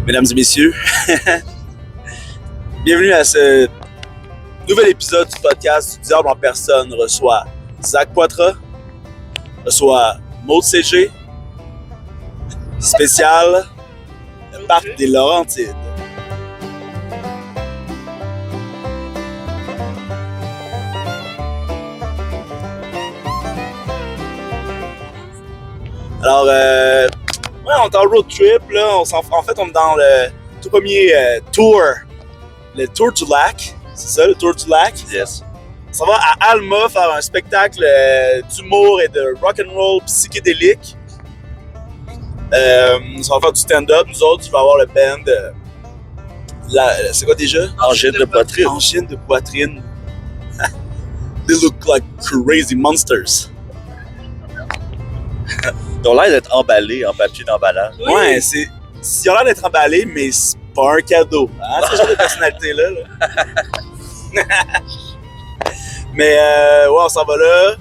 Mesdames et messieurs, bienvenue à ce nouvel épisode du podcast du Diable en personne. Reçoit Zach Poitras, reçoit Maud CG, spécial le Parc des Laurentides. Alors, on est en road trip, là. En fait, on est dans le tout premier tour. Le Tour du Lac. C'est ça, le Tour du Lac? Yes. On s'en va à Alma faire un spectacle d'humour et de rock'n'roll psychédélique. On va faire du stand-up. Nous autres, tu vas avoir le band. C'est quoi déjà? Angine de poitrine. Angine de poitrine. They look like crazy monsters. Ils ont l'air d'être emballés en papier d'emballage. Oui. Ouais, ils ont l'air d'être emballés, mais c'est pas un cadeau. Hein, ce genre de personnalité-là. Là. Mais ouais, on s'en va là.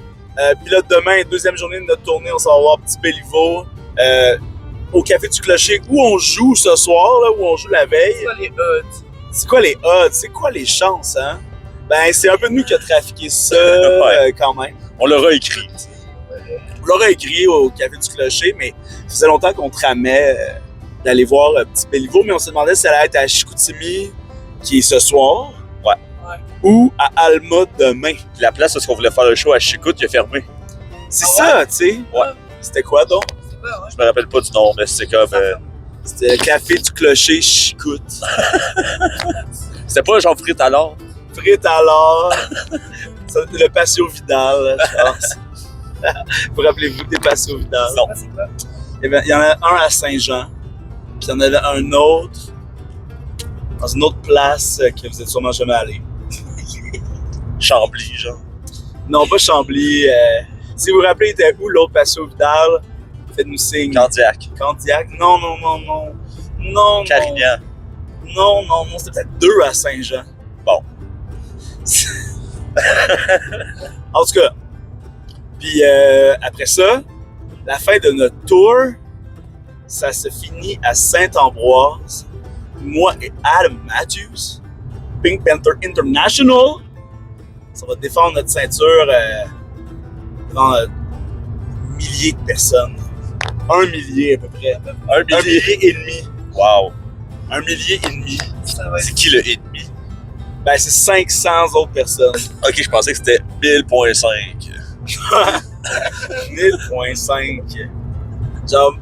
Puis là, demain, deuxième journée de notre tournée, on s'en va voir Petit Béliveau au Café du Clocher où on joue ce soir, là, où on joue la veille. C'est quoi les odds? C'est quoi les odds? C'est quoi les chances, hein? Ben, c'est un peu nous qui a trafiqué ça Ouais. quand même. On leur a écrit. On l'aurait écrit au Café du Clocher, mais ça faisait longtemps qu'on tramait d'aller voir Petit Béliveau, mais on se demandait si ça allait être à Chicoutimi, qui est ce soir, Ouais. ou à Alma demain. Puis la place où on voulait faire le show à Chicout, il a fermé. C'est ça, tu sais. Ouais. C'était quoi donc? C'est pas, ouais. Je me rappelle pas du nom, mais c'est comme... C'était le Café du Clocher Chicout. C'était pas Jean Frites alors? Frites alors, le Patio Vidal, je pense. Vous rappelez-vous des Patio Vidal? Non. C'est quoi? Eh bien, il y en a un à Saint-Jean, puis il y en avait un autre dans une autre place que vous êtes sûrement jamais allé. Chambly, genre. Non, pas Chambly. Si vous vous rappelez, il était où l'autre Patio Vidal? Faites-nous signe. Candiac. Candiac? Non. Non. Carignan. Non. C'était peut-être deux à Saint-Jean. Bon. En tout cas. Puis après ça, la fin de notre tour, ça se finit à Saint-Ambroise. Moi et Adam Matthews, Pink Panther International, ça va défendre notre ceinture devant milliers de personnes. 1 millier à peu près. 1 1 millier. millier et demi. Wow. 1 millier et demi. Ça va C'est être... qui le ennemi? Ben, c'est 500 autres personnes. Ok, je pensais que c'était 1000.5. 1000.5. Genre.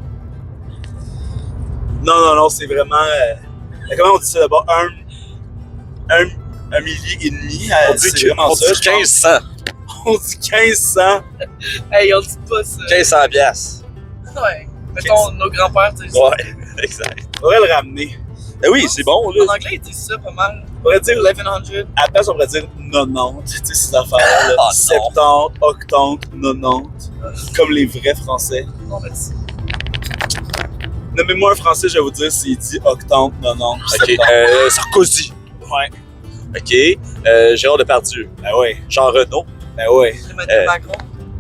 Non, c'est vraiment. Comment on dit ça d'abord? Un millier et demi. On dit c'est vraiment ça. dit 1500. On dit 1500. Hey, on dit pas ça. 1500 piastres. Ouais. Mettons, nos grands-pères disent ça. Ouais, exact. Faudrait le ramener. Eh oui, c'est bon, là. En anglais, ils disent ça pas mal. On pourrait dire. 1100. À la place, on pourrait dire 90. Tu sais, ces affaires-là. Ah, 70, 80, 90. Comme les vrais Français. Non, merci. Nommez-moi un Français, je vais vous dire s'il dit 80, 90. Ok, 70. Sarkozy. Ouais. Ok, Gérard Depardieu. Ben ouais. Jean Reno. Ben ouais. Emmanuel Macron.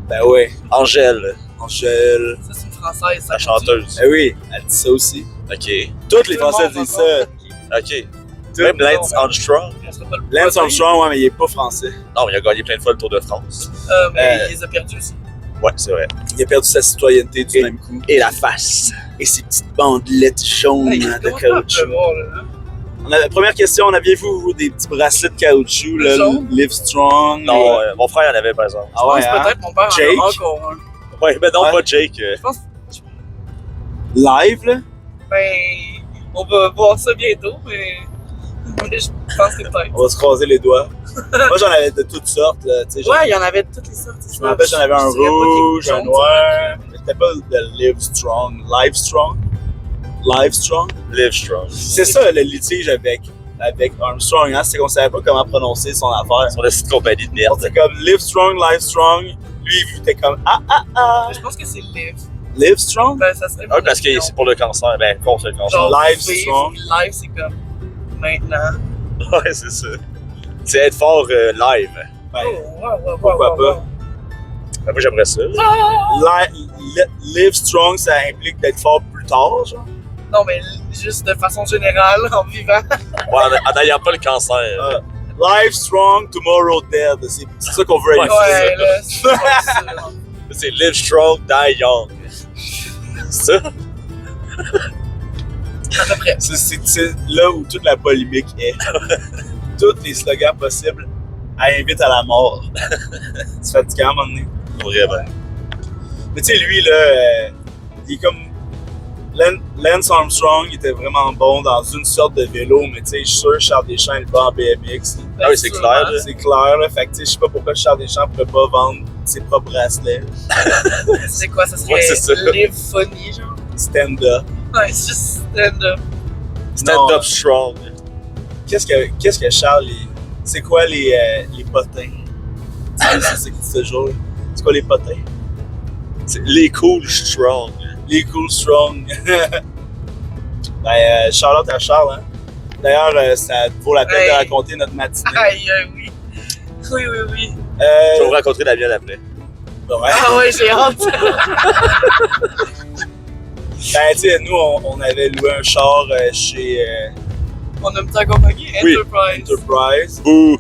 Ben ouais. Angèle, Angèle. Ça, c'est une française. Ça la chanteuse. Ben oui, elle dit ça aussi. Ok. Toutes les Français disent ça. Ok. Même Lance Armstrong. On sera pas le Lance premier. Armstrong, ouais, mais il est pas français. Non, mais il a gagné plein de fois le Tour de France. Mais il les a perdus aussi. Ouais, c'est vrai. Il a perdu sa citoyenneté du même coup. Et la face. Et ses petites bandelettes jaunes Hey, de comment ça va caoutchouc. pleuvoir, là? Première question, en aviez-vous vous, des petits bracelets de caoutchouc, là, Jaune? Live Strong? Non, mon frère en avait par exemple. Ah ouais, Je pense hein? peut-être mon père Jake? en a encore un. Ouais, mais non, Ouais. pas Jake. Je pense, Live, là? ben, on va voir ça bientôt, mais je pense que peut-être. On va se croiser les doigts. Moi, j'en avais de toutes sortes, là, tu sais. Ouais, il y en avait de toutes les sortes. Je me rappelle, j'en avais un Je dirais pas qu'il est rouge, un jaune, noir. Mais c'était pas le Live Strong. Live Strong? Live Strong? Live Strong. C'est ça le litige avec Armstrong, hein? C'est qu'on savait pas comment prononcer son affaire. Son petite compagnie de merde. C'était comme Live Strong, Live Strong. Lui, il était comme Je pense que c'est Live. Live Strong? Ben, ça serait Un, parce que c'est pour le cancer. Ben, contre le cancer. genre, Live Live, Strong. Live, c'est comme maintenant. Ouais, c'est ça. C'est être fort live. Ben, Oh, pourquoi pas? Ben, moi, j'aimerais ça. Live Strong, ça implique d'être fort plus tard, genre. Non, mais juste de façon générale, en vivant. Ouais, en n'ayant pas le cancer. Life strong, tomorrow dead. C'est ça qu'on veut Ouais, éviter. Ouais, là, c'est pas ça. C'est live strong, die young. C'est ça? À peu près. C'est là où toute la polémique est. Tous les slogans possibles invitent à la mort. C'est fatigant à un moment donné. Vraiment. Mais tu sais, lui, là, il est comme. Lance Armstrong, il était vraiment bon dans une sorte de vélo, mais tu sais, je suis sûr que Charles Deschamps est pas en BMX. Ah oui, c'est clair. Là. C'est clair, là. Fait que tu sais, je sais pas pourquoi Charles Deschamps pourrait pas vendre ses propres bracelets. C'est quoi, ça serait Ouais, c'est ça. Live Funny, genre? Stand-up. Ouais, c'est juste stand-up. Stand Non, up strong. Qu'est-ce que Charles, c'est quoi les potins? C'est ce jour. C'est quoi les potins? C'est les cool strong. Les cool strong. Charlotte à Charles, hein? D'ailleurs, ça vaut la peine de raconter notre matinée. Aïe, oui. Oui. Je vais vous raconter la mienne après. Ouais. Ah ouais, j'ai hâte. Ben, tu sais, nous, on avait loué un char chez On aime ta compagnie? Oui. Enterprise. Enterprise. Bouh!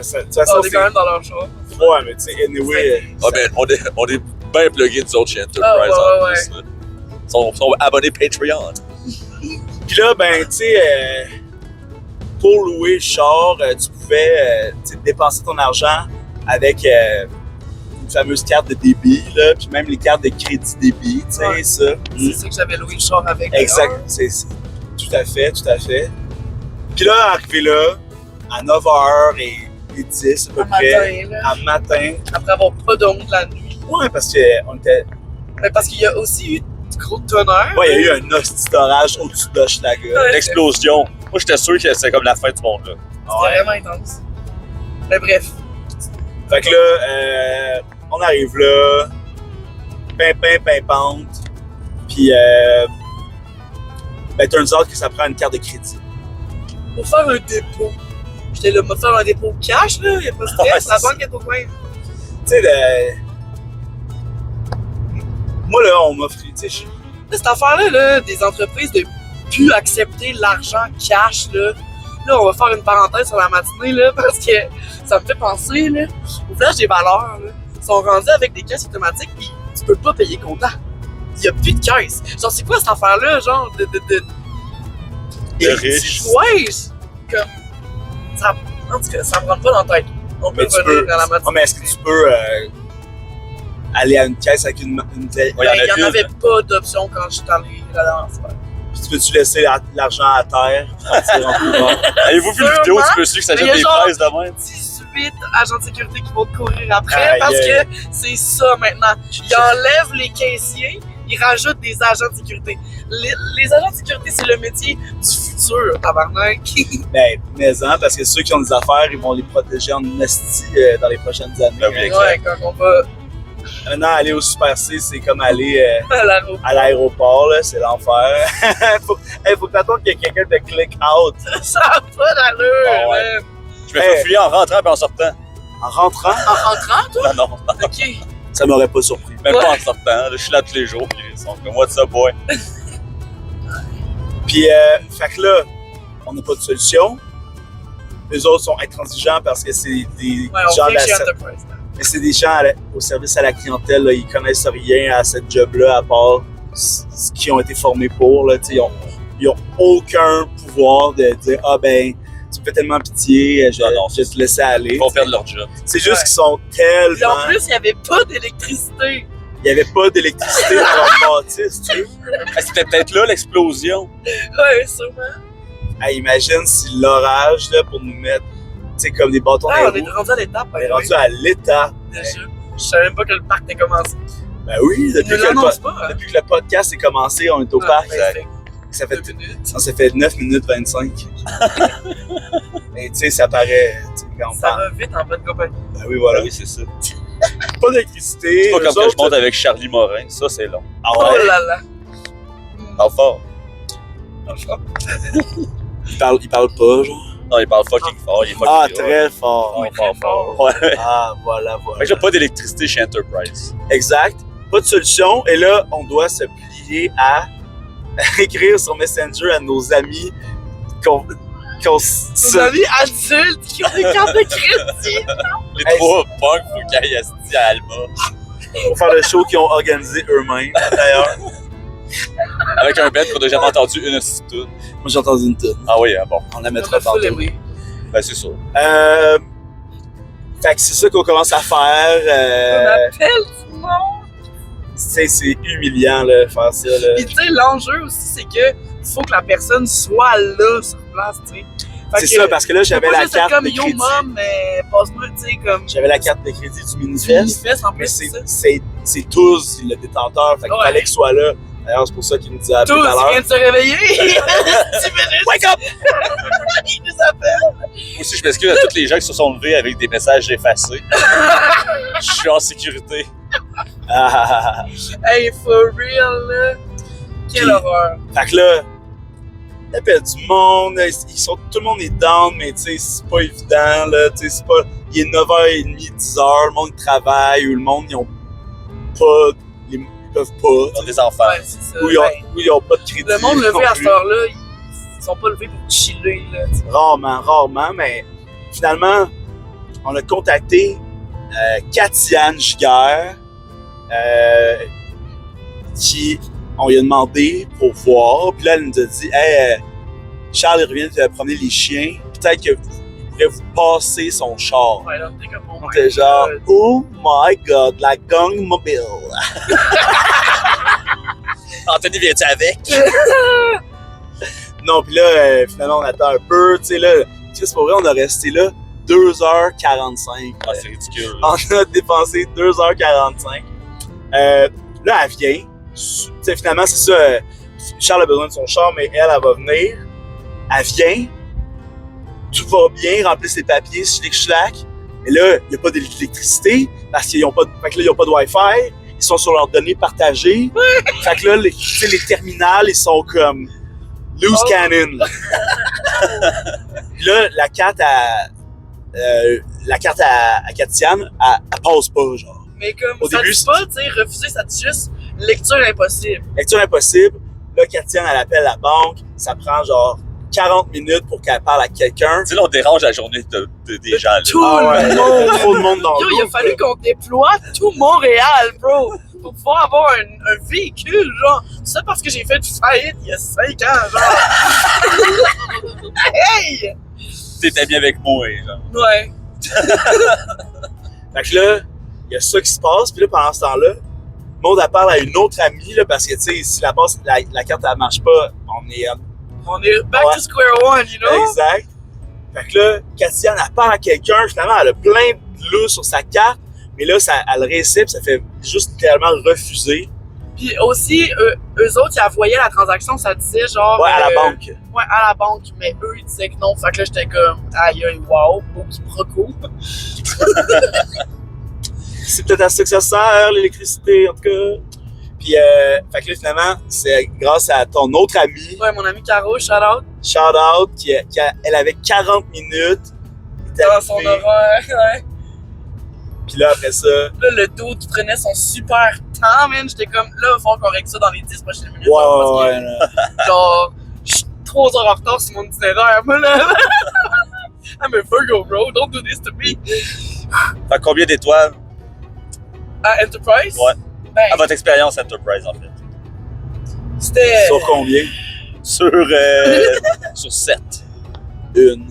Ça, On est quand même dans leur show. Ouais, mais tu sais, anyway. Ah, ben, on est bien plugués nous autres chez Enterprise Ah, ouais, en ouais. plus. Là. Ils sont abonnés Patreon. Puis là, ben, tu sais, pour louer le char, tu pouvais tu sais, dépenser ton argent avec une fameuse carte de débit, là, puis même les cartes de crédit débit, tu sais, Ouais. ça. C'est ça que j'avais loué le char avec. Exact, c'est tout à fait. Puis là, arrivé là, à 9h10 à peu Un près, matin, là. à matin. Après avoir pas dormi de la nuit. Ouais, parce qu'on était. Mais parce qu'il y a aussi eu du gros tonnerre. Ouais, il y a eu un hostie d'orage au-dessus d'Hochelaga. Ouais. L'explosion. Moi, j'étais sûr que c'était comme la fin du monde. Là. C'était vraiment intense. Mais bref. Fait que là, on arrive là, pimpante, puis ben, turns out que ça prend une carte de crédit. Pour faire un dépôt. J'étais là, me faire un dépôt cash, là. Il n'y a pas de Ouais, stress. La c'est banque est au coin. Tu sais, moi là, on m'offre, tu sais, Cette affaire-là, là, des entreprises de plus accepter l'argent cash, là. Là, on va faire une parenthèse sur la matinée, là, parce que ça me fait penser, là, au flash des valeurs, là. Ils sont rendus avec des caisses automatiques, puis tu peux pas payer comptant. Il y a plus de caisse. Genre, c'est quoi cette affaire-là, genre, de riche. Ouais, comme, ça, en tout cas, ça me rentre pas dans la tête. On peut Mais tu revenir peux- dans la matinée. mais est-ce que tu peux aller à une caisse avec une Ouais, Il n'y en avait pas d'option quand je suis allé la dernière fois. puis tu peux-tu laisser l'argent à terre, partir en courant? Avez-vous vu la vidéo du monsieur qui s'achète Mais il y a des genre- fraises de même? 18 agents de sécurité qui vont te courir après Aïe, parce aïe. que c'est ça maintenant. Ils enlèvent les caissiers, ils rajoutent des agents de sécurité. Les agents de sécurité, c'est le métier du futur, tabarnak. Ben, mais-en, parce que ceux qui ont des affaires, ils vont les protéger en esti dans les prochaines années. Ben oui, Ouais, quand on va Maintenant, aller au Super C, c'est comme aller à l'aéroport. à l'aéroport, là, c'est l'enfer. faut que t'attends qu'il y ait quelqu'un de click out. Ça n'a pas d'allure, Bon, ouais. man. Je me fais fouiller en rentrant et en sortant. En rentrant, En rentrant, toi? Non, non, Ok. ça m'aurait pas surpris. même Ouais. pas en sortant. Là, je suis là tous les jours. Puis ils sont comme, what's up, boy? Puis, fait que là, on n'a pas de solution. Les autres sont intransigeants parce que c'est des Ouais, on gens vient chez de la- Enterprise. mais c'est des gens au service à la clientèle, là, ils connaissent rien à cette job-là à part ce qu'ils ont été formés pour. Là, ils ont aucun pouvoir de dire « Ah ben, tu me fais tellement pitié, je vais Non, je vais te laisser aller. Ils vont perdre leur job. » C'est juste Ouais. qu'ils sont Puis en tellement... plus, il n'y avait pas d'électricité. Il n'y avait pas d'électricité dans leur bâtisse, tu sais. C'était peut-être là l'explosion. Ouais, sûrement. Hey, imagine si l'orage, là, pour nous mettre, tu sais, comme des bâtons Ah, on de est roue, rendu à l'étape. on est rendu à l'état. Déjà. Je savais même pas que le parc était commencé. Ben oui, Ils depuis ne que, l'annoncent pas. Hein? depuis que le podcast est commencé, on est au Ah, parc. ben, Ça fait, 2 minutes. ça fait 9 minutes 25. Mais tu sais, ça paraît, tu sais, quand on Ça parle. va vite en bonne compagnie. Ben oui, voilà. Oui, c'est ça. Pas d'électricité. C'est pas eux comme quand autres, je monte avec Charlie Morin. Ça, c'est long. Ah Oh ouais? là là. Parle fort. Il parle pas, genre. Non, il parle fucking fort. Il est fucking Ah, fort. très fort. Oui, Fort, très fort. fort. Ouais. Ah, voilà. Fait que j'ai pas d'électricité chez Enterprise. Exact. Pas de solution. Et là, on doit se plier à écrire sur Messenger à nos amis qu'on Nos amis adultes qui ont des cartes de crédit. Les Hey, 3 punks, faut qu'ils aillent asti à Alma. pour faire le show qu'ils ont organisé eux-mêmes, d'ailleurs. Avec un band qu'on n'a jamais entendu une petite tune. Moi, j'ai entendu une tune. Ah oui, bon. On la On mettra a full tantôt. aimé. Ben c'est ça. Fait que c'est ça qu'on commence à On faire. appelle tout le monde. C'est humiliant, là, faire ça, là. Puis tu sais, l'enjeu aussi, c'est que faut que la personne soit là sur place, tu sais. Fait C'est que ça, parce que là, j'avais pas la juste être carte comme de yo crédit. mom, mais passe-moi, tu sais, comme. J'avais la carte de crédit du Du Minifest. Minifest, en Mais plus, c'est ça. c'est tous le détenteur. Fait qu'il Ouais. fallait qu'il soit là. D'ailleurs, c'est pour ça qu'il nous dit à Tous, tout à ils l'heure. viennent de se réveiller. 10 minutes. Wake up! Ils nous appellent. Moi aussi, je m'excuse à tous les gens qui se sont levés avec des messages effacés. Je suis en sécurité. Ah. Hey, for real, là. Quelle Puis- horreur. Fait que là, il appelle du monde, tout le monde est down, mais tu sais, c'est pas évident, là, tu sais, c'est pas, il est 9h30, 10h, le monde il travaille, ou le monde, ils ont pas, ils peuvent pas, Ils ont des enfants. Ouais, c'est ça. ou ils ont, Ben, ou ils ont pas de crédit. le monde non levé à plus. cette heure-là, ils sont pas levés pour chiller, là. tu sais. Rarement, mais finalement, on a contacté Katiane Giguère, qui, on lui a demandé pour voir, puis là, elle nous a dit, hey, Charles, il revient de promener les chiens, peut-être qu'il pourrait vous passer son char. Ouais, là, t'es comme, oh On my était genre, God. oh my god, la gang mobile. Anthony, viens-tu avec? Non, puis là, finalement, on attend un peu, tu sais, là, c'est pas vrai, on a resté là 2h45. Ah, c'est ridicule. On a dépensé 2h45. Là, elle vient. Tu sais, finalement, c'est ça. Charles a besoin de son char, mais elle va venir. Elle vient. Tout va bien, remplir ses papiers, schlick-schlack. Mais là, il n'y a pas d'électricité parce qu'ils n'ont pas, fait que là, ils n'ont pas de Wi-Fi. Ils sont sur leurs données partagées. Fait que là, tu sais, les terminales, ils sont comme loose Oh. cannon. Là. Puis là, la carte à Katiane, elle passe pas, genre. Mais comme, Au ça début, dit pas, tu sais, refuser, ça dit juste lecture impossible. Lecture impossible. Là, Katiane, elle appelle la banque. Ça prend genre 40 minutes pour qu'elle parle à quelqu'un. Tu sais, là, on dérange la journée des gens, là. Tout Ah ouais, le il y monde. a trop de monde dans Yo, le il a fallu qu'on déploie tout Montréal, bro, pour pouvoir avoir un véhicule, genre. Ça parce que j'ai fait faillite il y a 5 ans, genre. Hey! T'étais bien avec moi, genre. Ouais. Fait que là, il y a ça qui se passe. Puis là, pendant ce temps-là, le monde elle parle à une autre amie, là, parce que, tu sais, si la carte, elle marche pas, on est On est back Ouais. to square one, you know? exact. Fait que là, Katiane, elle parle à quelqu'un. Finalement, elle a plein de loups sur sa carte. Mais là, elle réussit, puis ça fait juste littéralement refuser. Puis aussi, eux autres, ils voyaient la transaction, ça disait genre. Ouais, à la banque. Ouais, à la banque, mais eux, ils disaient que non. Fait que là, j'étais comme, aïe, aïe, wow, beau quiproquo. C'est peut-être à ça que ça sert, l'électricité, en tout cas. Puis, fait que là, finalement, c'est grâce à ton autre ami, Ouais, mon ami Caro, shout out, shout out, elle avait 40 minutes. était dans son arrivée. horaire, ouais. Puis là, après ça, Là, le dos qui prenait son super temps, man, j'étais comme, là, il va falloir qu'on règle ça dans les 10 prochaines minutes. ouais, genre, parce ouais, que, ouais. genre, je suis 3 heures en retard sur mon itinéraire, moi, là. I'm a Virgo, bro, don't do this to me. Fait que combien d'étoiles À Enterprise? Ouais. Ben, à votre expérience Enterprise, en fait? c'était. Sur combien? Sur 7. Une.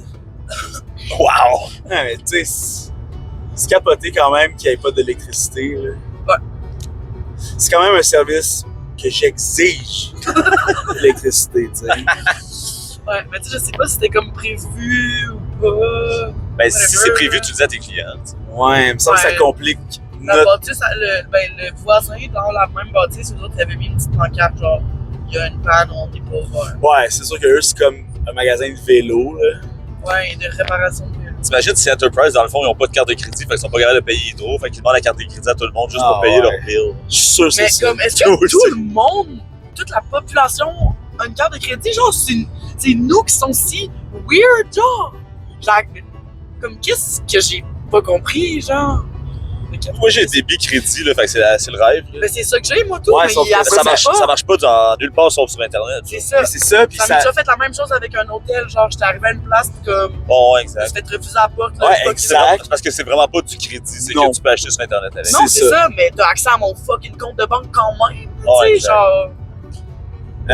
Wow! Ouais, mais tu sais, c'est capoté quand même qu'il n'y ait pas d'électricité. Là. Ouais. C'est quand même un service que j'exige l'électricité, tu sais. Ouais, mais tu sais, je sais pas si c'était comme prévu ou pas. Ben, si Whatever, c'est prévu, là. tu le dis à tes clients. tu sais. Ouais, il me semble que ça Ouais. complique La notre... bâtisse, le voisin dans la même bâtisse, eux autres, ils avaient mis une petite pancarte, genre, il y a une panne, on est pas. Ouais, c'est sûr que eux, c'est comme un magasin de vélo, là. Ouais, de réparation de vélo. T'imagines si Enterprise, dans le fond, ils n'ont pas de carte de crédit, fait qu'ils sont pas capables de payer Hydro, fait qu'ils demandent la carte de crédit à tout le monde juste Ah, pour payer ouais. leur bill. Je suis sûr que c'est Mais ça. comme, est-ce que tout le monde, toute la population a une carte de crédit? Genre, c'est nous qui sommes si weird, genre. Comme, qu'est-ce que j'ai pas compris, genre? Moi, j'ai des bicrédits, là, fait que c'est le rêve. Là. Mais c'est ça que j'ai, moi, tout, Ouais, mais sauf que après, Ça marche pas nulle part sauf sur Internet. C'est ça. Mais c'est ça, puis Ça ça. m'a déjà fait la même chose avec un hôtel, genre, j'étais arrivé à une place, pis comme, Bon, je me exact. suis fait refuser à la porte, là, Ouais, c'est pas exact. C'est parce que c'est vraiment pas du crédit, c'est Non. que tu peux acheter sur Internet avec. Non, C'est c'est ça. ça, mais t'as accès à mon fucking compte de banque quand même, tu Ouais, sais, exact. genre.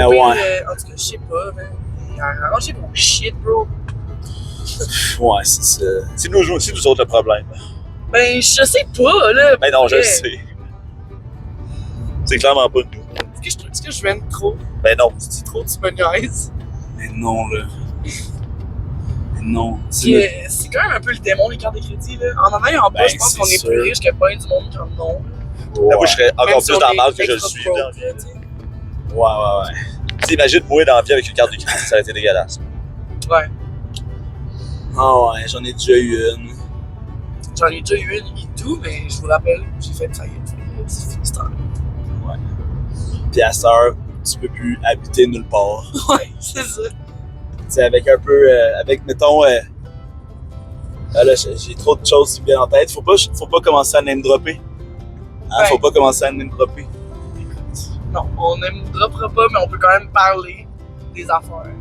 Au pire, Ouais. en tout cas, je sais pas, mais arrangez vos shit, bro. Ouais, c'est ça. C'est nous autres le problème. Ben, je sais pas, là. Ben non, je Ouais. le sais. C'est clairement pas nous. Est-ce que je viens trop? Ben non. C'est trop, tu me niaises. Mais non, là. Mais non. C'est quand même un peu le démon, les cartes de crédit, là. En année en bas, Ben, je pense c'est qu'on est sûr. plus riche que pas du monde comme non. Moi, je serais encore Même si plus on dans est la marque que je le extra suis. broke, Dans... là, tu sais. Ouais. Tu sais, imagine moi dans la vie avec une carte de crédit, ça aurait été dégueulasse. Ouais. Ah ouais, j'en ai déjà eu une. J'en ai déjà eu une et tout, mais je vous rappelle, j'ai fait une faillite. C'est fini ce temps-là. Puis à cette heure, tu peux plus habiter nulle part. Ouais, c'est ça. Tu sais, avec un peu. Avec, mettons. Ah là, j'ai trop de choses qui me viennent en tête. Faut pas commencer à name dropper. Hein, Ouais. Faut pas commencer à name dropper. Non, on ne droppera pas, mais on peut quand même parler des affaires.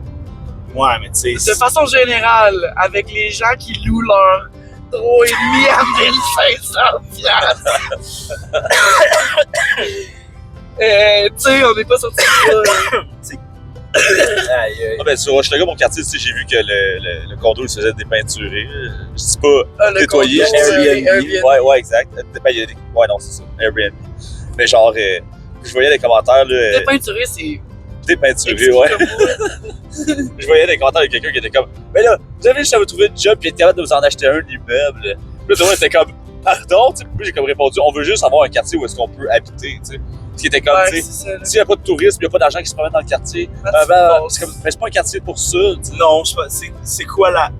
Ouais, mais tu sais. De façon générale, avec les gens qui louent leur 3,5 à 1500 piastres. Tu sais, on n'est pas sorti de ça. Aïe, aïe. Ah ben sur Hochelaga, mon quartier, tu sais, j'ai vu que le condo il se faisait dépeinturer. Je dis pas Le nettoyer, condo, je dis Airbnb. Ouais, exact. Ben, il y a des... Ouais, non, c'est ça. Airbnb. Mais genre, je voyais les commentaires, là. Dépeinturer, c'est. Dépeinturé, ouais. Je voyais des commentaires de quelqu'un qui était comme, mais là, vous avez juste à vous trouver une job puis être capable de vous en acheter un immeuble. Puis là, tout le monde était comme, pardon, tu sais, puis j'ai comme répondu, on veut juste avoir un quartier où est-ce qu'on peut habiter, tu sais. Ce qui était comme, Ouais, tu sais, c'est ça. là. s'il n'y a pas de tourisme, il n'y a pas d'argent qui se promène dans le quartier, c'est comme, mais c'est pas un quartier pour ça, tu sais. Non, je sais pas. C'est quoi là?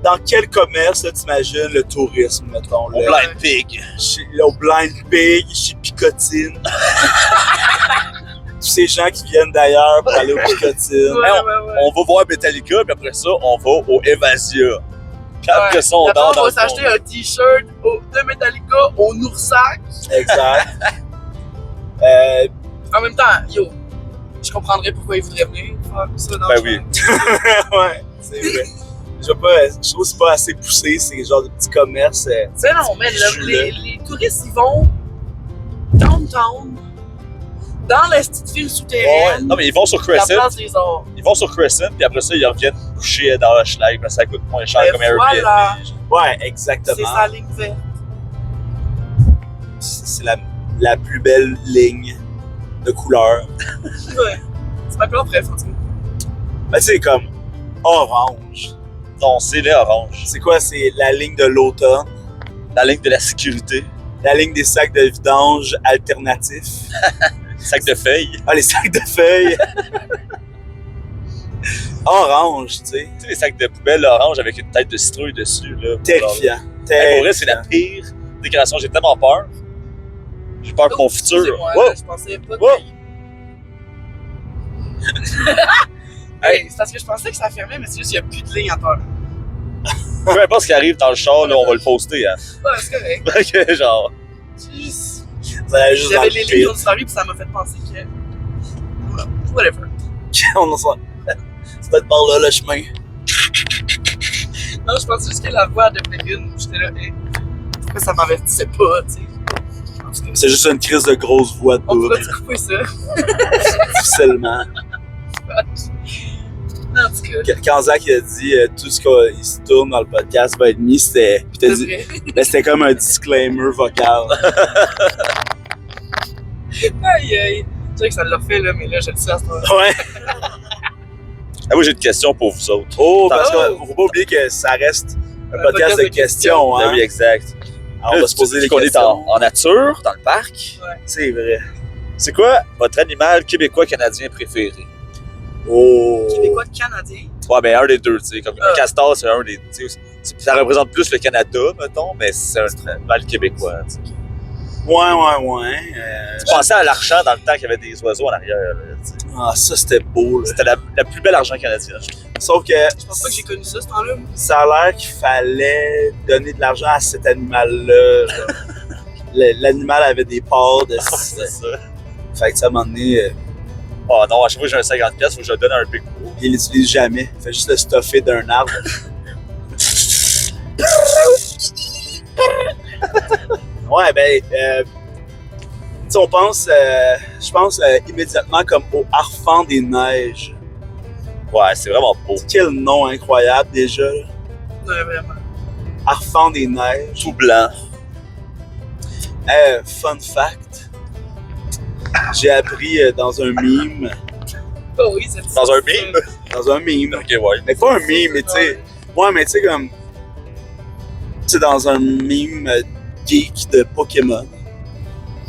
Dans quel commerce, là, t'imagines le tourisme, mettons? Au Là, Blind Pig. au Blind Pig, chez Picotine. Tous ces gens qui viennent d'ailleurs pour aller au Picotine. Ouais, Hey, ouais. On va voir Metallica, puis après ça, on va au Evasia. Puis après Ouais. ça, on D'abord, dort dans on le va s'acheter fond. un t-shirt de Metallica au Noursac. Exact. En même temps, yo, je comprendrais pourquoi ils voudraient venir faire ça dans Ben le oui. champ. Ouais, c'est vrai. Je trouve que c'est pas assez poussé, c'est genre de petits commerces. Mais non, mais Je suis les touristes, ils vont downtown, dans la petite ville Ouais. souterraine, Non, mais ils vont sur la Crescent, place des arts. ils vont sur Crescent, puis après ça, ils reviennent coucher dans Hochelaga, parce que ça coûte moins cher Ben comme Airbnb. voilà. Ouais, C'est exactement. sa ligne verte. C'est la plus belle ligne de couleur. Ouais. C'est ma couleur préférée, en tout cas. Ben, c'est comme orange. Non, c'est les oranges. C'est quoi? C'est la ligne de l'automne, La ligne de la sécurité. la ligne des sacs de vidange alternatifs. Sac de feuilles. Ah, les sacs de feuilles. Orange, tu sais. Tu sais, les sacs de poubelle orange avec une tête de citrouille dessus. Là, Terrifiant. Hey, pour vrai, c'est la pire décoration. J'ai tellement peur. J'ai peur pour mon futur. Excusez-moi, Wow. là, je pensais pas que... Wow. Hey, c'est parce que je pensais que ça fermait, mais c'est juste qu'il n'y a plus de ligne à terre. Peu importe ce qui arrive dans le char, là, on va le poster. Hein. Ouais, c'est correct. Ok, genre. C'est juste- Ça allait juste dans J'avais le les pit. lignes disparues, puis ça m'a fait penser que... Whatever. On s'en- C'est peut-être par là le chemin. Non, je pensais juste que la voix devenait une. J'étais là, hey, pourquoi ça m'avertissait pas, tu sais. En tout cas, C'est juste une crise de grosse voix de on bout. pourrait couper ça. Difficilement. En tout cas, Quand Zach il a dit tout ce qu'il se tourne dans le podcast va être mis, c'était. Puis t'as c'est dit. vrai. Ben, c'était comme un disclaimer vocal. Aïe, aïe. Je sais que ça l'a fait, là, mais là, je le sais à ce moment-là. Ouais. Ah, moi, j'ai une question pour vous autres. Oh, parce Oh. qu'il faut pas oublier que ça reste un Un podcast de questions, Ah hein. oui, exact. Alors, on va se poser des qu'on est questions. en nature, dans le parc. C'est vrai. C'est quoi votre animal québécois-canadien préféré? Oh. Québécois de Canadien. Ouais, ben un des deux, tu sais. Comme un Ah. castor, c'est un des. Tu sais, ça représente plus le Canada, mettons, mais c'est un animal québécois. Tu sais. Ouais. Tu pensais à l'argent dans le temps qu'il y avait des oiseaux en arrière. Là, tu sais. Ah, ça, c'était beau, là. C'était la plus belle argent canadien, je trouve. Sauf que Je pense pas que j'ai connu ça, ce temps-là. ça a l'air qu'il fallait donner de l'argent à cet animal-là. genre. l'animal avait des parts de... C'est ça. Fait que ça, à un moment donné, Oh non, à chaque fois que j'ai un 50$, faut que je le donne à un big bro. il l'utilise jamais. Il fait juste le stuffer d'un arbre. Ouais, ben, tu sais, on pense, je pense immédiatement comme au Harfang des Neiges. Ouais, c'est vraiment beau. Quel nom incroyable déjà, là. Ouais, vraiment. Harfang des Neiges. Tout blanc. Fun fact, j'ai appris dans un meme, Oh oui, c'est Dans un meme? dans un meme, Ok, ouais. mais pas un meme, mais tu sais, ouais, mais tu sais comme, c'est dans un meme geek de Pokémon,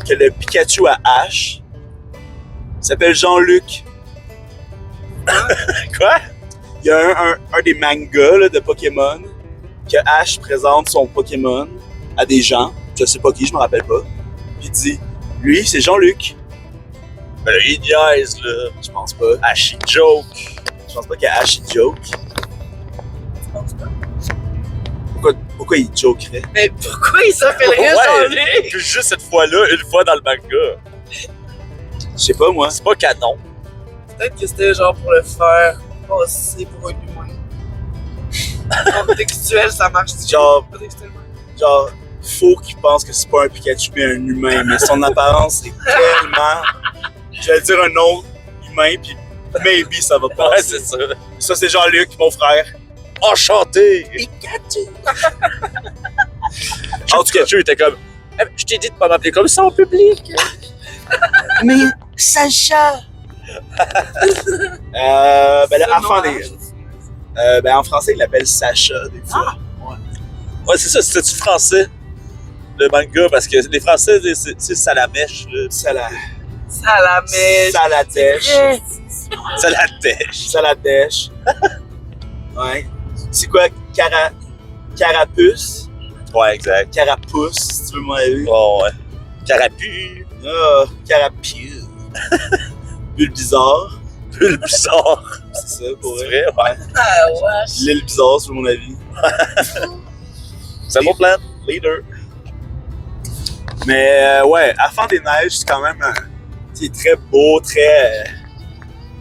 que le Pikachu à Ash s'appelle Jean-Luc. Quoi? Il y a un des mangas là, de Pokémon que Ash présente son Pokémon à des gens, je sais pas qui, je me rappelle pas, puis il dit, lui, c'est Jean-Luc. Ben là, il niaise, là. Je pense pas. Ashi joke. Je pense pas qu'Ash il joke. Je pense pas. Pourquoi il jokerait? Mais pourquoi il s'appellerait Ouais. Jean-Luc? Puis juste cette fois-là, une fois dans le manga. Je sais pas moi. C'est pas canon. Peut-être que c'était genre pour le faire passer pour un humain. Contextuel, ça marche. Genre- Contextuellement. Genre, faut qu'il pense que c'est pas un Pikachu mais un humain, mais son apparence est tellement... Je vais dire un nom humain, puis maybe ça va Ouais, passer. c'est ça. Ça, c'est Jean-Luc, mon frère. Enchanté! Pikachu! En tout cas, Pikachu était comme, Eh, je t'ai dit de pas m'appeler comme ça en public. Mais Sacha! Ben, le Harfang des... ben, en français, il l'appelle Sacha, des fois. Ouais, c'est ça, c'était-tu français? Le manga, parce que les Français, c'est Salamèche, là. Salamèche. Saladèche. Saladèche. Saladèche. Ouais. C'est quoi? Carapuce? Ouais, exact. Carapuce, si tu veux mon avis. Bon, ouais. Carapu. Ah, Carapieu. Bulbizarre. Bulbasaur. C'est ça, pour C'est vrai. vrai, ouais. Ah, wesh. L'île bizarre, c'est mon avis. C'est un bon plan. Leader. Mais ouais, Harfang des Neiges, c'est quand même c'est très beau, très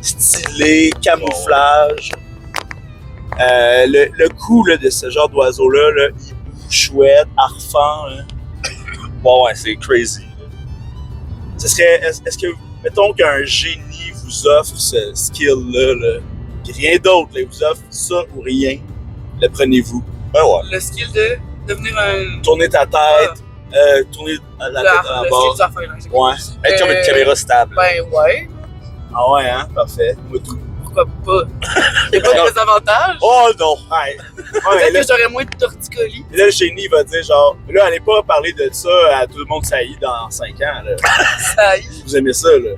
stylé, camouflage. Le coup là, de ce genre d'oiseau-là, là, hibou, chouette, harfang, là, Bon, ouais, c'est crazy. ce serait, est-ce que, mettons qu'un génie vous offre ce skill-là, là, puis rien d'autre, là, il vous offre ça ou rien, le prenez-vous. Ouais, ouais. Le skill de devenir un. Tournez ta tête, tournez la tête à la Le barre. skill du affaire, là. Ouais. Être comme une caméra stable. Ben ouais, Ah ouais, hein, parfait. Moi tout. pourquoi pas? Il n'y a pas de désavantage. Oh non! Ouais. Peut-être Ouais, là, que j'aurais moins de torticolis. là, le génie va dire genre, là, allez pas parler de ça à tout le monde saillit dans 5 ans, là. Ça y est. Vous aimez ça, là.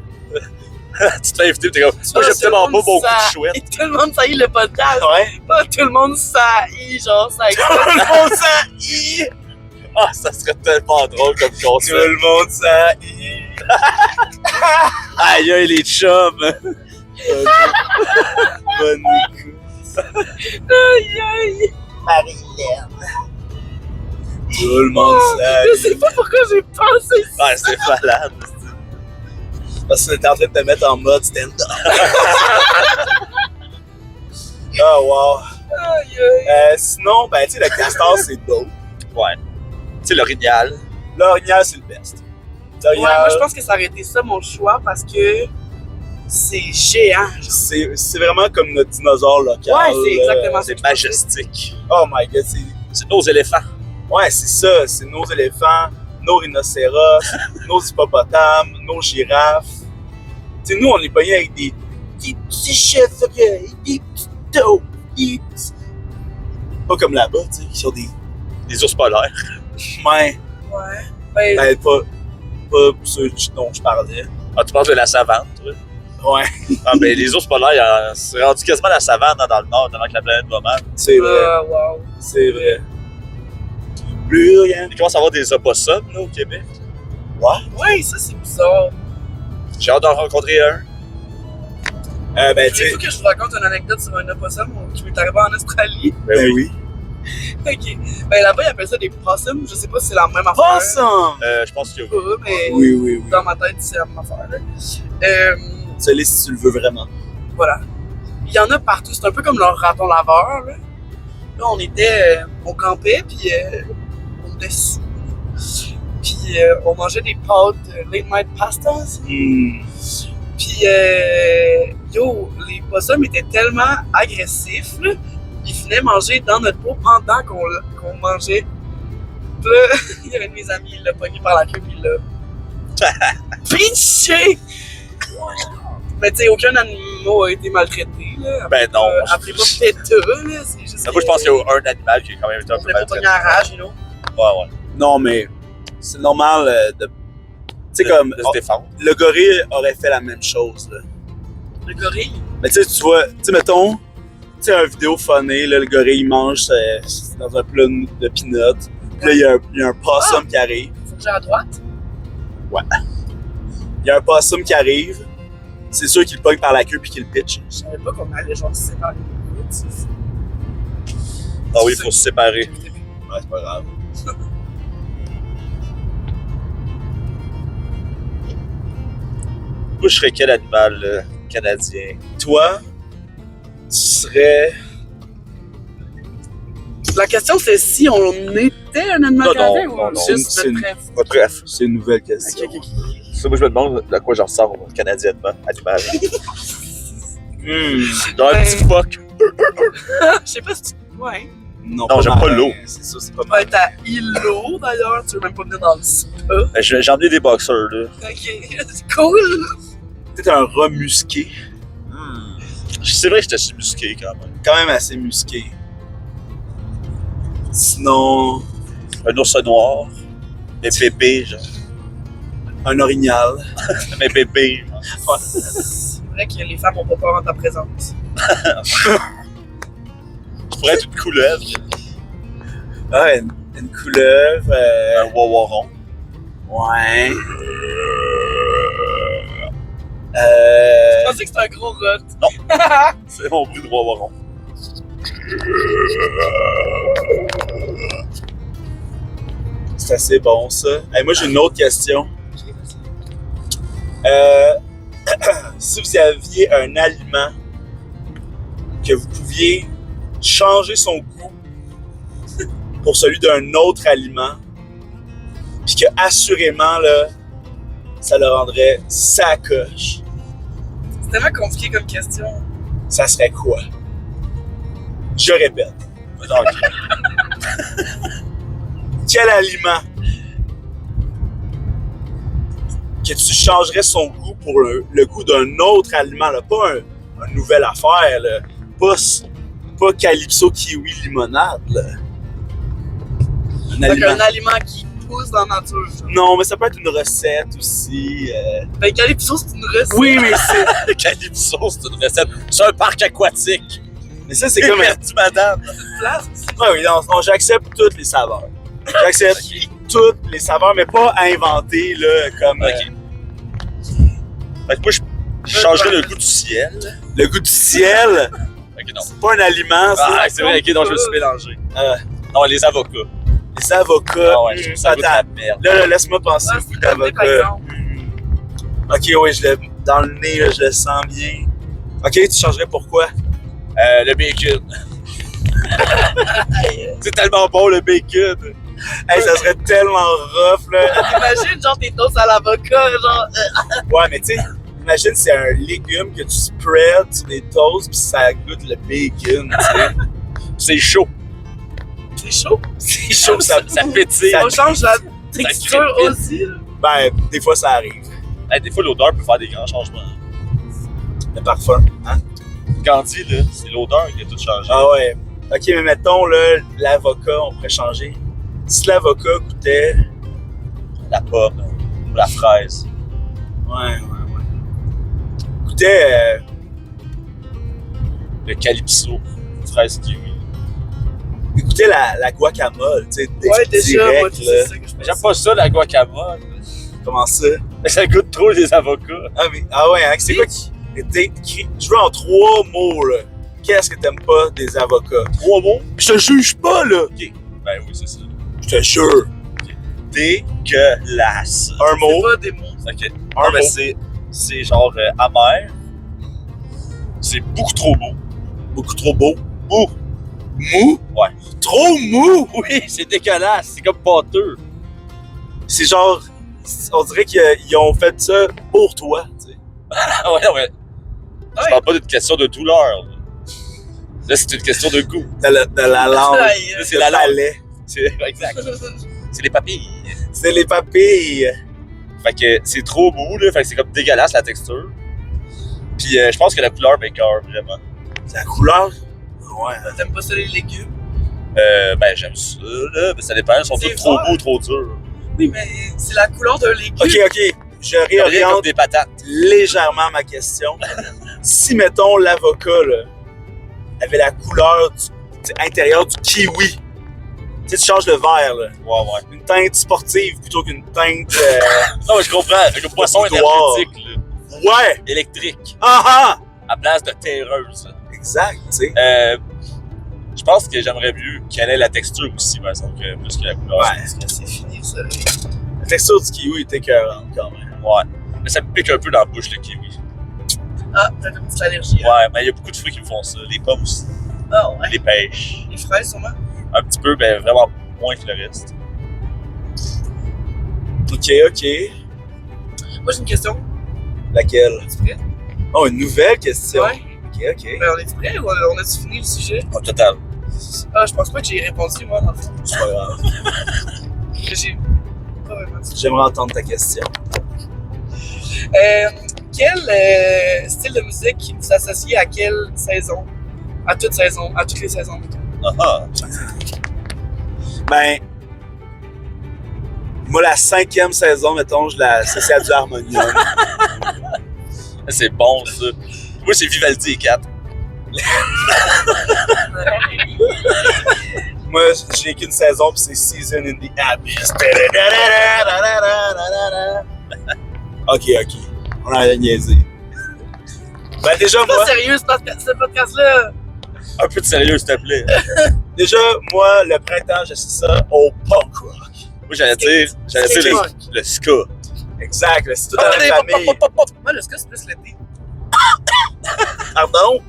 Tu te fais inviter, t'es comme, moi j'aime tellement pas mon coup de chouette. Et tout le monde saillit le podcast. Ouais. Pas tout le monde saillit, genre ça Tout le monde saillit! Ah, ça serait tellement drôle comme Tout concept. le monde saillit! Aïe, aïe, les chums! Bonne écoute. Aïe aïe. Marilyn. Tout le monde Je sais saillit. pas pourquoi j'ai pensé ça. Ouais, c'est malade. Parce que t'es en train de te mettre en mode stand-up. Oh wow. Aïe aïe. Sinon, ben tu sais, le castor c'est dope. Ouais. Tu sais, l'orignal. L'orignal c'est le best. Ouais, moi je pense que ça aurait été ça mon choix parce que c'est géant. C'est vraiment comme notre dinosaure local. Ouais, c'est exactement ça. C'est majestique. Oh my god, c'est. C'est nos éléphants. Ouais, c'est ça. C'est nos éléphants, nos rhinocéros, nos hippopotames, nos girafes. Tu sais, nous, on est pognés avec des petits chevreuils, des petits taupes, des petits. Pas comme là-bas, tu sais, qui sont des. Des ours polaires. Ouais, Ouais. Ben, ben, pas ceux dont je parlais. Ah, tu parles de la savane, toi? Ouais, Ah, ben, les ours polaires, c'est rendu quasiment la savane dans le nord, pendant que la planète va mal. c'est vrai. wow. C'est vrai. Plus rien. Il commence à avoir des opossums, là, au Québec. Ouais, ça c'est bizarre. J'ai hâte d'en rencontrer un. Ben, tu Il sais. faut que je vous raconte une anecdote sur un opossum qui m'est arrivé en Australie. Ben oui. Ok. Ben là-bas, ils appellent ça des possums. Je sais pas si c'est la même affaire. Possum! Je pense que Pas, mais Oui. dans ma tête, c'est la même affaire. Là. Celui si tu le veux vraiment. Voilà. Il y en a partout. C'est un peu comme leur raton laveur. Là on était... on campait, puis on était sous. Puis on mangeait des pâtes late night pastas. Puis yo, les possums étaient tellement agressifs, là, ils venaient manger dans notre peau pendant qu'on mangeait. Puis là, il y avait un de mes amis, il l'a pogné par la queue, puis il l'a pinché! Mais tu sais, aucun animal a été maltraité, là. Ben non. Appelez-moi PETA, là, c'est juste. Moi, je pense qu'il y a un animal qui est quand même été un On peu voulait pas maltraité. pogner en rage, you know. Ouais. Non, mais c'est normal de. Tu sais, comme. De se défendre. Le gorille aurait fait la même chose, là. Le gorille. Mais tu sais, tu vois, tu sais, mettons, tu sais, un vidéo funny, là, le gorille, il mange dans un plat de peanuts. Puis là, il y a un possum qui arrive. Faut que j'aille à droite. Il y a un possum qui arrive. C'est sûr qu'il le pogne par la queue puis qu'il le pitch. Je savais pas qu'on allait genre se séparer. Ah oui, il faut se séparer. Ouais, c'est pas grave. Moi, je serais quel animal canadien? Toi, tu serais. La question, c'est si on était un animal Non, canadien non, ou non, juste c'est notre une- rêve. Bref. C'est une nouvelle question. Ok. Ça, moi, je me demande à quoi j'en ressemble canadiennement, animal. Genre un Ben- petit fuck. Je sais pas si tu. Ouais. Non, j'aime pas marin, l'eau. C'est ça, c'est pas Tu vas mal. être à îlot d'ailleurs, tu veux même pas venir dans le spa. J'ai emmené des boxeurs, là. Ok, c'est cool. Peut-être un rat musqué. C'est vrai que j'étais assez musqué quand même. Quand même assez musqué. Sinon, Un ours noir. Mes bébés, genre. un orignal. Mes bébés. C'est vrai que les femmes ont pas peur en ta présence. Je pourrais être une couleuvre. Ouais, une couleuvre. Un wawaron. Ouais. Je pensais que c'était un gros rot. C'est mon bruit de wawaron. C'est assez bon, ça. Hey, moi, j'ai une autre question. Si vous aviez un aliment que vous pouviez changer son goût pour celui d'un autre aliment, puis que assurément, là, ça le rendrait sacoche, C'est tellement compliqué comme question. ça serait quoi? Je répète. Donc, Quel aliment que tu changerais son goût pour le goût d'un autre aliment, là, pas une nouvelle affaire, là. Pas Calypso Kiwi Limonade, là. Un Fait aliment. qu'un aliment qui pousse dans la nature. genre. Non, mais ça peut être une recette aussi. Ben, Calypso, c'est une recette. Oui, mais c'est. Calypso, c'est une recette. C'est un parc aquatique. Mais ça, c'est comme. Merci, madame. Place aussi. Ouais, oui, non, j'accepte toutes les saveurs. J'accepte toutes les saveurs, mais pas à inventer, là, comme. Ok. Fait que moi, je changerais le goût du ciel. Le goût du ciel, Ok, non. c'est pas un aliment, ça. Ah, c'est vrai, ok, non, je me suis mélangé. Non, les avocats. Les avocats. Ah ouais, je trouve ça goûte la Attends, merde. là, laisse-moi penser Ah, au c'est goût une bonne idée, par d'avocat. exemple. Ok, oui, dans le nez, là, je le sens bien. Ok, tu changerais pourquoi? Le bacon. C'est tellement bon, le bacon. Hey, ça serait tellement rough, là. Imagine, genre, tes toasts à l'avocat, genre. Ouais, mais tu sais, imagine c'est un légume que tu spreads sur des toasts pis ça goûte le bacon, tu sais. C'est chaud. C'est chaud. C'est chaud, ça. Ça pétille. On change la texture crépite. aussi, là. Ben, des fois, ça arrive. Hey, des fois, l'odeur peut faire des grands changements. Le parfum, hein? Candy, là, c'est l'odeur qui a tout changé. Ah ouais. Ok, mais mettons, là, l'avocat, on pourrait changer. Si l'avocat goûtait. La pomme, ou la fraise. Ouais. Goûtait. Le calypso. Fraise kiwi. Goûtait la guacamole, tu sais. Ouais, déjà, moi, direct, c'est là. ça que je pense. J'aime pas ça, la guacamole. Comment ça? Mais ça goûte trop les avocats. Ah ouais, hein, c'est quoi qui. Je veux en 3 mots, là. qu'est-ce que t'aimes pas des avocats? 3 mots? Je te juge pas, là! Ben oui, c'est ça. Je te jure! Dégueulasse. Un C'est mot, pas des mots. Ok. un Mais mot. c'est genre amer. C'est beaucoup trop beau. Beaucoup trop beau. Mou. Mou? Ouais. Trop mou! Oui, c'est dégueulasse. C'est comme pâteux. C'est genre, on dirait qu'ils ont fait ça pour toi, tu sais. Ah ouais, non, mais. Je parle pas d'une question de douleur. Là, c'est une question de goût. De la langue. Aïe. C'est la langue. palais. C'est exact. C'est les papilles. C'est les papilles. Fait que c'est trop mou, là. Fait que c'est comme dégueulasse la texture. Puis je pense que la couleur m'écoeure vraiment. C'est la couleur? Ouais. T'aimes pas ça les légumes? Ben j'aime ça, là. Mais ça dépend. Ils sont C'est tous trop vert. beaux, trop durs. Oui, mais c'est la couleur d'un légume. Ok. Je Rien comme réoriente des patates. légèrement ma question. Si, mettons, l'avocat, là, avait la couleur intérieure du kiwi, tu sais, tu changes le vert, là. Ouais. Une teinte sportive plutôt qu'une teinte. Non, mais je comprends. Avec un poisson Boudoir. énergétique, là. Ouais! Électrique. Ah À place de terreuse. Exact, tu sais. Je pense que j'aimerais mieux qu'elle ait la texture aussi, par exemple, plus que la couleur. Ouais. Parce que c'est fini, ça. La texture du kiwi était écœurante quand même. Ouais. Mais ça me pique un peu dans la bouche, le kiwi. Ah, t'as une petite allergie. Hein? Ouais, mais il y a beaucoup de fruits qui me font ça. Les pommes aussi. Ah, ouais. Les pêches. Les fraises, sûrement. Un petit peu, mais vraiment moins que le reste. Ok. Moi, j'ai une question. Laquelle? Es-tu prêt? Oh, une nouvelle question. Ouais. Ok. Ben, on est prêt ou on a-tu fini le sujet? Au total. Ah, je pense pas que j'ai répondu, moi, dans le fond. C'est pas grave. Que j'ai pas vraiment dit. J'aimerais entendre ta question. Quel style de musique vous associez à quelle saison? À toutes les saisons. Ah, Ben, moi, la 5e saison, mettons, je l'associe à du harmonium. c'est bon, ça. Moi, c'est Vivaldi et 4. Moi, j'ai qu'une saison, puis c'est Season in the Abyss. Ok. On a rien niaisé. Ben, déjà, C'est pas moi, sérieux, ce podcast-là. Un peu de sérieux, s'il te plaît. moi, le printemps, j'associe ça au punk rock. Moi, j'allais dire le ska. Exact, c'est tout dans Attendez, la famille. Moi, le ska, c'est plus l'été. Pardon?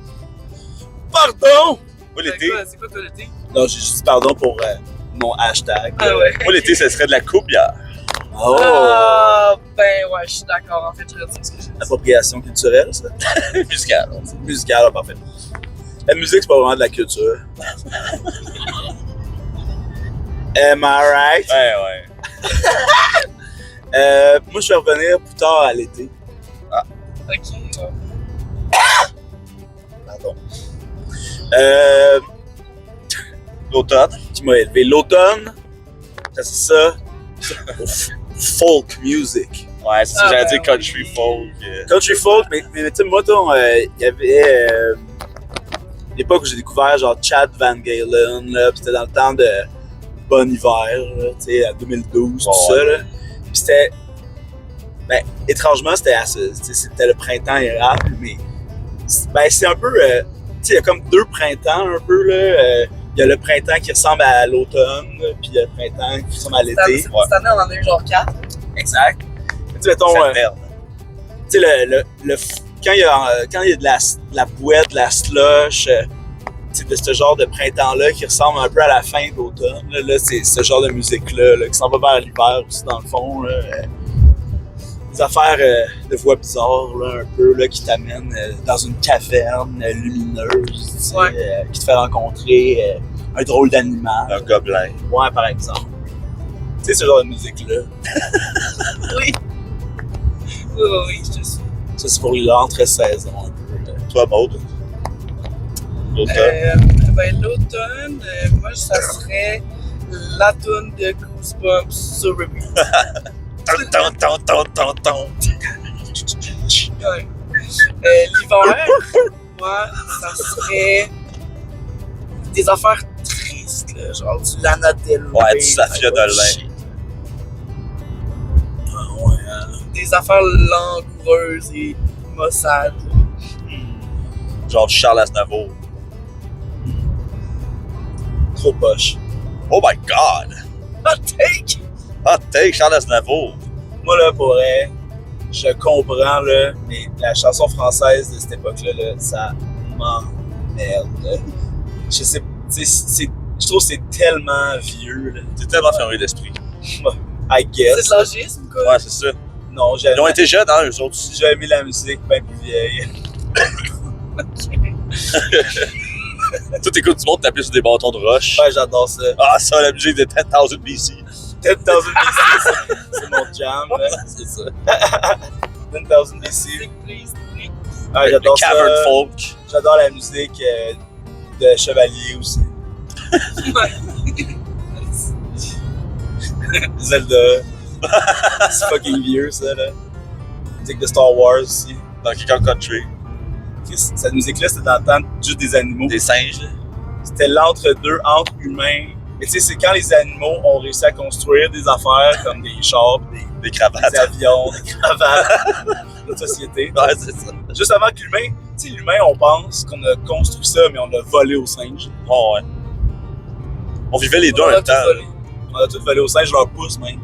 Moi, l'été, C'est quoi, toi, l'été? Non, j'ai juste dit pardon pour mon hashtag. Ah ouais. moi, l'été, ce serait de la coupe bière. Oh! Ah, ben ouais, je suis d'accord. En fait, je retire ce que j'ai dit. Appropriation culturelle, ça? Musicale. C'est musical, parfait. La musique, c'est pas vraiment de la culture. Am I right? Ouais. Moi, je vais revenir plus tard à l'été. Ok. Pardon. L'automne. Qui m'a élevé. L'automne, c'est ça. Folk music. Ouais, c'est ça, Ah, j'allais ben dire oui. country folk. Country folk, mais tu sais, moi, il y avait l'époque où j'ai découvert genre Chad Van Galen, là, puis c'était dans le temps de Bon Hiver, là, tu sais, à 2012, tout Oh, ça, ouais. là. Puis c'était, ben, étrangement, c'était le printemps érable, mais ben, c'est un peu, tu sais, il y a comme 2 printemps un peu, là. Il y a le printemps qui ressemble à l'automne, puis il y a le printemps qui ressemble à l'été. Cette année, on en a eu genre 4. Exact. Tu sais, mettons, Ça merde. tu sais, quand il y a de la bouette, de la slush, tu sais, de ce genre de printemps-là qui ressemble un peu à la fin d'automne, là, c'est ce genre de musique-là là, qui s'en va vers l'hiver aussi, dans le fond. Là, des affaires de voix bizarres, là, un peu, là, qui t'amènent dans une caverne lumineuse, tu sais, Ouais. qui te fait rencontrer un drôle d'animal. Un gobelin. Ouais, par exemple. Tu sais, ce genre de musique-là. Oui. Oui, je te suis. Ça, c'est pour l'entre-saison, un peu. Là. Toi, Maud. L'automne. Ben, l'automne, moi, ça serait la toune de Goosebumps sur repeat. Ton. Ouais. L'hiver, moi, ça serait des affaires tristes, là, genre du Lana Del Rey. Ouais, du Safia Nolin. Ah ouais, hein. Des affaires langoureuses et maussades. Genre Charles Aznavour. trop poche. Oh my god! Hot take! Hot take, Charles Aznavour. Moi, là, pour vrai, je comprends, là, mais la chanson française de cette époque-là, là, ça m'emmerde. Là. Je sais, je trouve que c'est tellement vieux, là. T'es tellement fermé d'esprit. I guess. C'est de l'âgisme, quoi. Ouais, c'est ça. Non, Ils ont été jeunes, hein, eux autres. j'ai aimé la musique bien plus vieille. Toi, t'écoutes du monde taper sur des bâtons de roche. Ouais, j'adore ça. Ah, ça, la musique de 10,000 BC. 10,000 BC, c'est mon jam, là. C'est ça. 10,000 BC. Please. Ouais, Le j'adore ça. cavern folk. J'adore la musique de Chevalier aussi. Zelda. C'est fucking vieux, ça, là. Musique de Star Wars aussi. Donkey Kong Country. Cette musique-là, c'était dans le temps juste des animaux. Des singes, là. C'était l'entre-deux entre humains. Mais tu sais, c'est quand les animaux ont réussi à construire des affaires comme des chars, Des cravates. des avions, des cravates, notre société. Ouais, c'est ça. Juste avant que l'humain, tu sais, l'humain, on pense qu'on a construit ça, mais on l'a volé aux singes. Oh, ouais. On vivait les deux en On a même tout temps. volé. On a tout volé aux singes, leur pouce, même.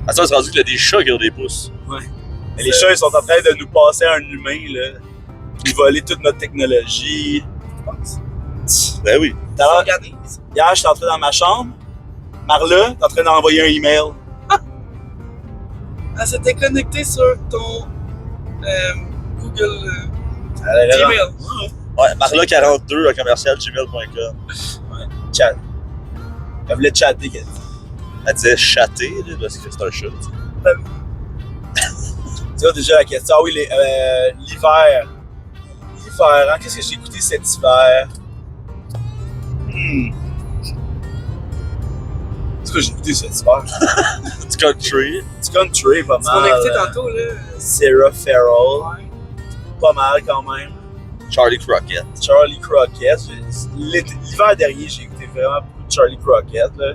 À ça, c'est rendu qu'il y a des chats qui ont des pouces. Mais les chats, ils sont en train de nous passer un humain, là. Nous voler toute notre technologie. Je pense. Ben oui. D'ailleurs, Organise. hier, j'étais entré dans ma chambre. Marla, t'es en train d'envoyer un email. Elle s'était connectée sur ton Google Gmail. Gmail. Ouais, Marla42 à commercial@gmail.com. Chat. Elle voulait chatter, qu'elle dit. Elle disait chatter, là, parce que c'est un chat. Tu vois déjà la question. Ah oui, l'hiver. L'hiver, hein? Qu'est-ce que j'ai écouté cet hiver? Qu'est-ce que j'ai écouté cet hiver? Du country. Du country, pas Ce qu'on a mal. écouté tantôt, là. Sarah Farrell. Ouais. Pas mal quand même. Charlie Crockett. Charlie Crockett. L'hiver dernier, j'ai écouté vraiment beaucoup de Charlie Crockett. Là.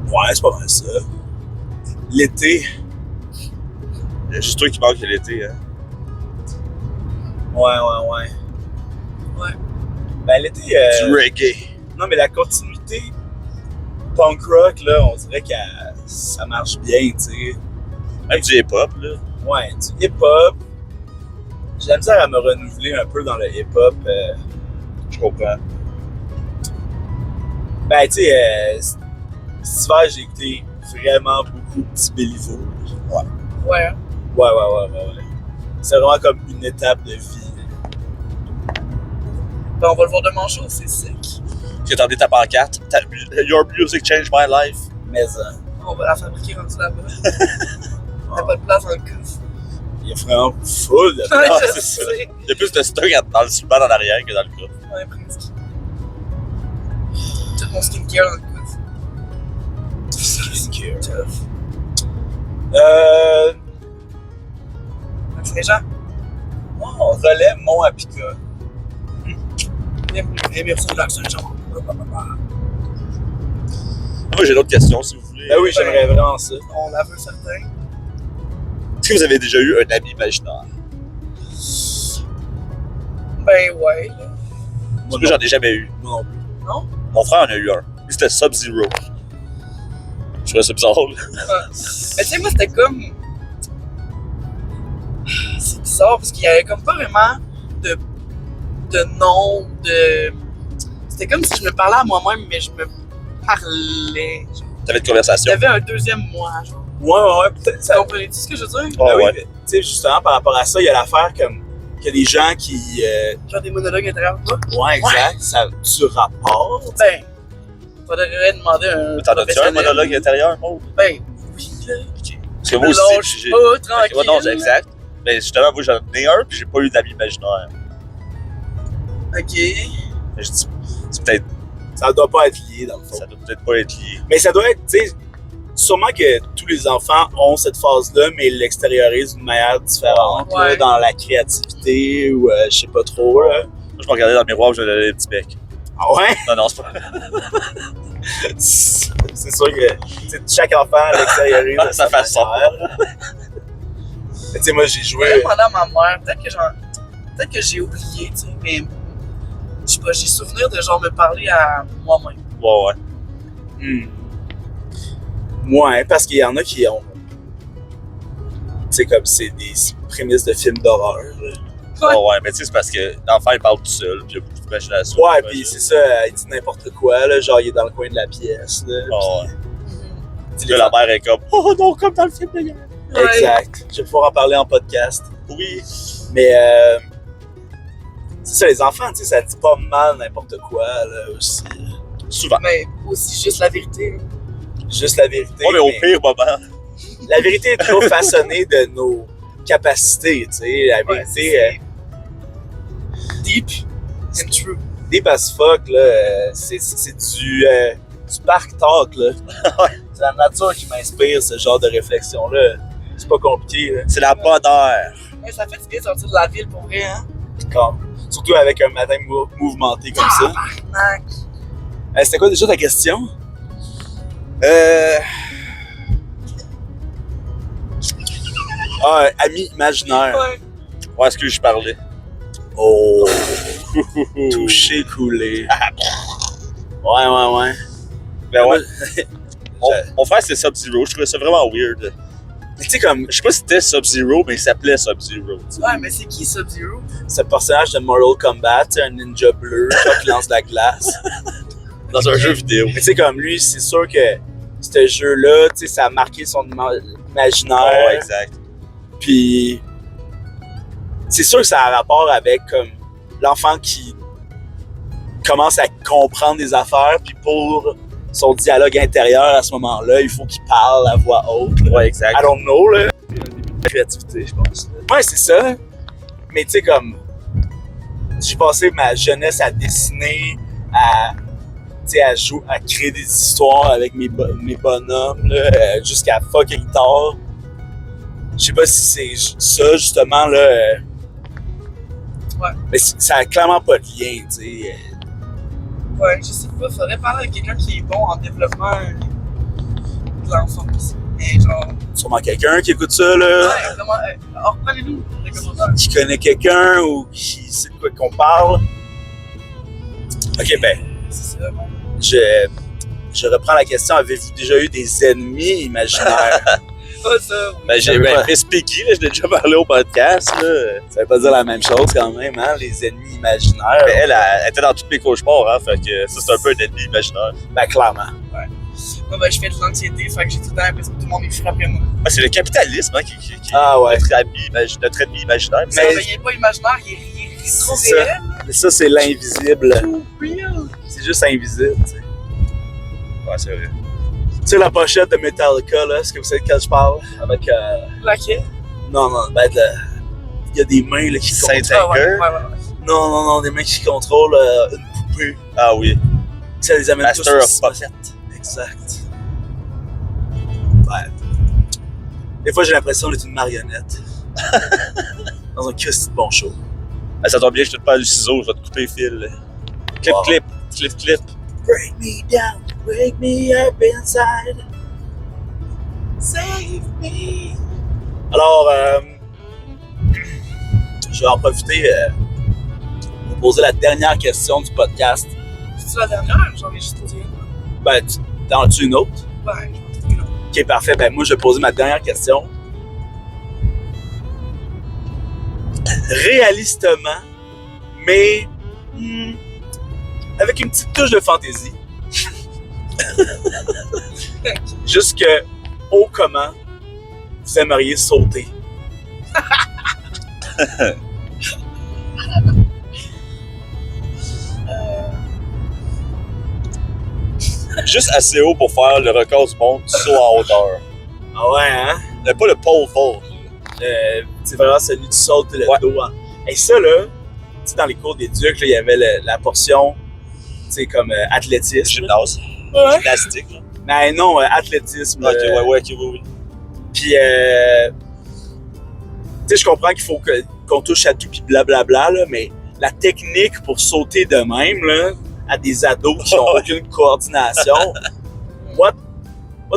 Ouais, c'est pas mal ça. L'été. Il y a juste toi qui manque l'été, hein. Ouais. Ouais. Ben l'été. Du reggae. Non, mais la continuité punk rock, là, on dirait que ça marche bien, tu sais. Même du hip-hop, là. Ouais, du hip-hop. J'ai la misère à me renouveler un peu dans le hip-hop. Je comprends. Ben, tu sais, cet hiver, j'ai écouté vraiment beaucoup de petits Béliveau. Ouais. Ouais. C'est vraiment comme une étape de vie. Ben, on va le voir demain chaud, c'est sec. Tu as ta pancarte. Your music changed my life. Mais On va la fabriquer rendue là-bas. Il n'y a pas de place dans le coffre. il y a vraiment full de Ouais, Ah, je c'est ça. sais. Il y a plus de stock dans le sous-ban en arrière que dans le coffre. Ouais, presque. Tout mon skincare dans le coffre. skincare. Tough. Max Régent. On relève mon Apica. Bienvenue sur le lac Saint-Jean. Moi, j'ai d'autres questions, si vous voulez. Ben oui, j'aimerais vraiment ça. On la veut certain. Est-ce que vous avez déjà eu un ami imaginaire? Ben ouais. Là. Moi, j'en ai jamais eu. Moi non plus. Non? Mon frère en a eu un. Lui, c'était Sub-Zero. Je trouvais ça bizarre, là. Mais tu sais, moi, c'était comme. C'est bizarre parce qu'il y avait comme pas vraiment de nom, de. C'était comme si je me parlais à moi-même, mais je me parlais. T'avais une conversation. J'avais un deuxième moi, genre. Ouais, peut-être ça. Comprenez-tu ce que je veux dire? Oh, Ben oui, ouais. mais, tu sais, justement, par rapport à ça, il y a l'affaire comme qu'il y a des gens qui. Genre des monologues intérieurs, toi? Ouais, exact. Ça a du rapport. Ben, faudrait demander à un. T'en as-tu un professionnel. monologue intérieur, Maud? Ben, oui, là. Parce que moi aussi, Lâche j'ai. pas, Ouais, tranquille. non, c'est exact. Mais justement, moi, j'en ai un, puis j'ai pas eu d'amis imaginaire. Ok. Mais je dis, c'est peut-être. Ça doit pas être lié, dans le fond. Ça doit peut-être pas être lié. Mais ça doit être, tu sais, sûrement que tous les enfants ont cette phase-là, mais ils l'extériorisent d'une manière différente, Ouais. là, dans la créativité ou je sais pas trop. Là. Moi, je me regardais dans le miroir, je me donnais des petits becs. Ah ouais? Non, non, c'est pas. C'est sûr que tu sais, chaque enfant l'extériorise de Sa façon. manière. Mais tu sais, moi j'ai Je joué. vais demander à ma mère, peut-être que genre. Peut-être que j'ai oublié, tu sais, mais je sais pas, j'ai souvenir de genre me parler à moi-même. Ouais. Ouais, parce qu'il y en a qui ont. Tu sais, comme c'est des prémices de films d'horreur. Là. Ouais, mais tu sais, c'est parce que l'enfant il parle tout seul, puis il y a beaucoup d'imagination. Ouais, puis c'est ça, il dit n'importe quoi, là, genre il est dans le coin de la pièce. Là, Ouais. puis, Là, la mère est comme, oh non, comme dans le film de hier. Exact. Je vais pouvoir en parler en podcast. Oui. Mais c'est ça, les enfants, tu sais, ça dit pas mal n'importe quoi, là, aussi. Souvent. Mais aussi juste la vérité. Juste la vérité. Ouais, mais au pire moment. La vérité est trop façonnée de nos capacités, tu sais. La vérité, Deep and true. deep as fuck, là, c'est du park talk, là. C'est la nature qui m'inspire ce genre de réflexion-là. C'est pas compliqué, là. C'est la bonne heure. Hey, ça fait du bien de sortir de la ville pour vrai, hein? Comme, surtout avec un matin mouvementé comme ça. Tabarnak! C'était quoi déjà ta question? Ah, ami imaginaire. Ouais. Ouais, est-ce que je parlais? Oh! Touché, coulé. Ouais. Ben ouais. Mon frère c'était Sub-Zero, je trouvais ça vraiment weird. Mais tu sais, comme, Je sais pas si c'était Sub-Zero, mais il s'appelait Sub-Zero. tu sais. Ouais, mais c'est qui Sub-Zero? ce personnage de Mortal Kombat, tu sais, un ninja bleu, genre, qui lance de la glace. Dans un jeu vidéo. Mais tu sais, comme lui, c'est sûr que ce jeu-là, tu sais, ça a marqué son imaginaire. Ouais, exact. Puis, c'est sûr que ça a rapport avec comme l'enfant qui commence à comprendre des affaires, puis pour son dialogue intérieur à ce moment-là, il faut qu'il parle à voix haute. Là. Ouais, exact. I don't know, là. C'est un début de créativité, je pense. Ouais, c'est ça. Mais tu sais, comme, j'ai passé ma jeunesse à dessiner, à jouer, à créer des histoires avec mes bonhommes, là, jusqu'à fucking tard. Je sais pas si c'est ça, justement, là. Ouais. Mais ça a clairement pas de lien, tu sais. Ouais, je sais pas, faudrait parler avec quelqu'un qui est bon en développement de l'enfance. Mais genre. Sûrement quelqu'un qui écoute ça, là. Ouais, vraiment. Reprenez-nous les commentaires. Qui connaît quelqu'un ou qui sait de quoi qu'on parle. Ok, ben, C'est ça, ouais. je reprends la question. Avez-vous déjà eu des ennemis imaginaires? Pas ça. Ben, j'ai Chris Piggy, là, je l'ai déjà parlé au podcast. Là. Ça veut pas dire la même chose quand même, hein, les ennemis imaginaires. Mais elle était dans tous mes cauchemars, hein, fait que ça, c'est un peu un ennemi imaginaire. Ben, clairement. Moi, ben, je fais de l'anxiété, fait que j'ai tout le temps l'impression que tout le monde est fou après moi. Ah, c'est le capitalisme hein, qui Ah ouais. notre ennemi imaginaire. Mais il est pas imaginaire, il est trop C'est ça. réel. Mais ça, c'est l'invisible. Too real. C'est juste invisible, tu sais. Ouais, c'est vrai. Tu sais, la pochette de Metallica, là, est-ce que vous savez de quel je parle? Avec. Laquelle? Non, ben, il y a des mains là, qui contrôlent. Ah ouais, Saint-Anger. ouais. Non, des mains qui contrôlent une poupée. Ah oui. Ça les amène Master tous of au cinéma. Exact. Ouais. Des fois, j'ai l'impression d'être une marionnette. Dans un Christy de bon show. Ah, ça tombe bien, je te parle du ciseau, je vais te couper le fil. Là. Wow. Clip. Break me down, wake me up inside. Save me. Alors, je vais en profiter pour poser la dernière question du podcast. C'est la dernière? J'en ai juste dit une. Ben, t'en as-tu une autre? Ouais, je vais en trouver une autre. Ok, parfait. Ben, moi, je vais poser ma dernière question. Réalistement, mais avec une petite touche de fantaisie. Jusque au comment vous aimeriez sauter. Juste assez haut pour faire le record du monde du saut en hauteur. Ah ouais, hein? Pas le pole vault. C'est vraiment celui du saut et le dos. Hein. Et ça, là, tu sais, dans les cours d'éduc, il y avait la portion, tu sais, comme athlétisme. Gymnase. Ouais. Gymnastique. Là. Mais non, athlétisme. Ok, oui. Puis, tu sais, je comprends qu'il faut qu'on touche à tout, puis blablabla, là, mais la technique pour sauter de même, là, à des ados qui n'ont aucune coordination, what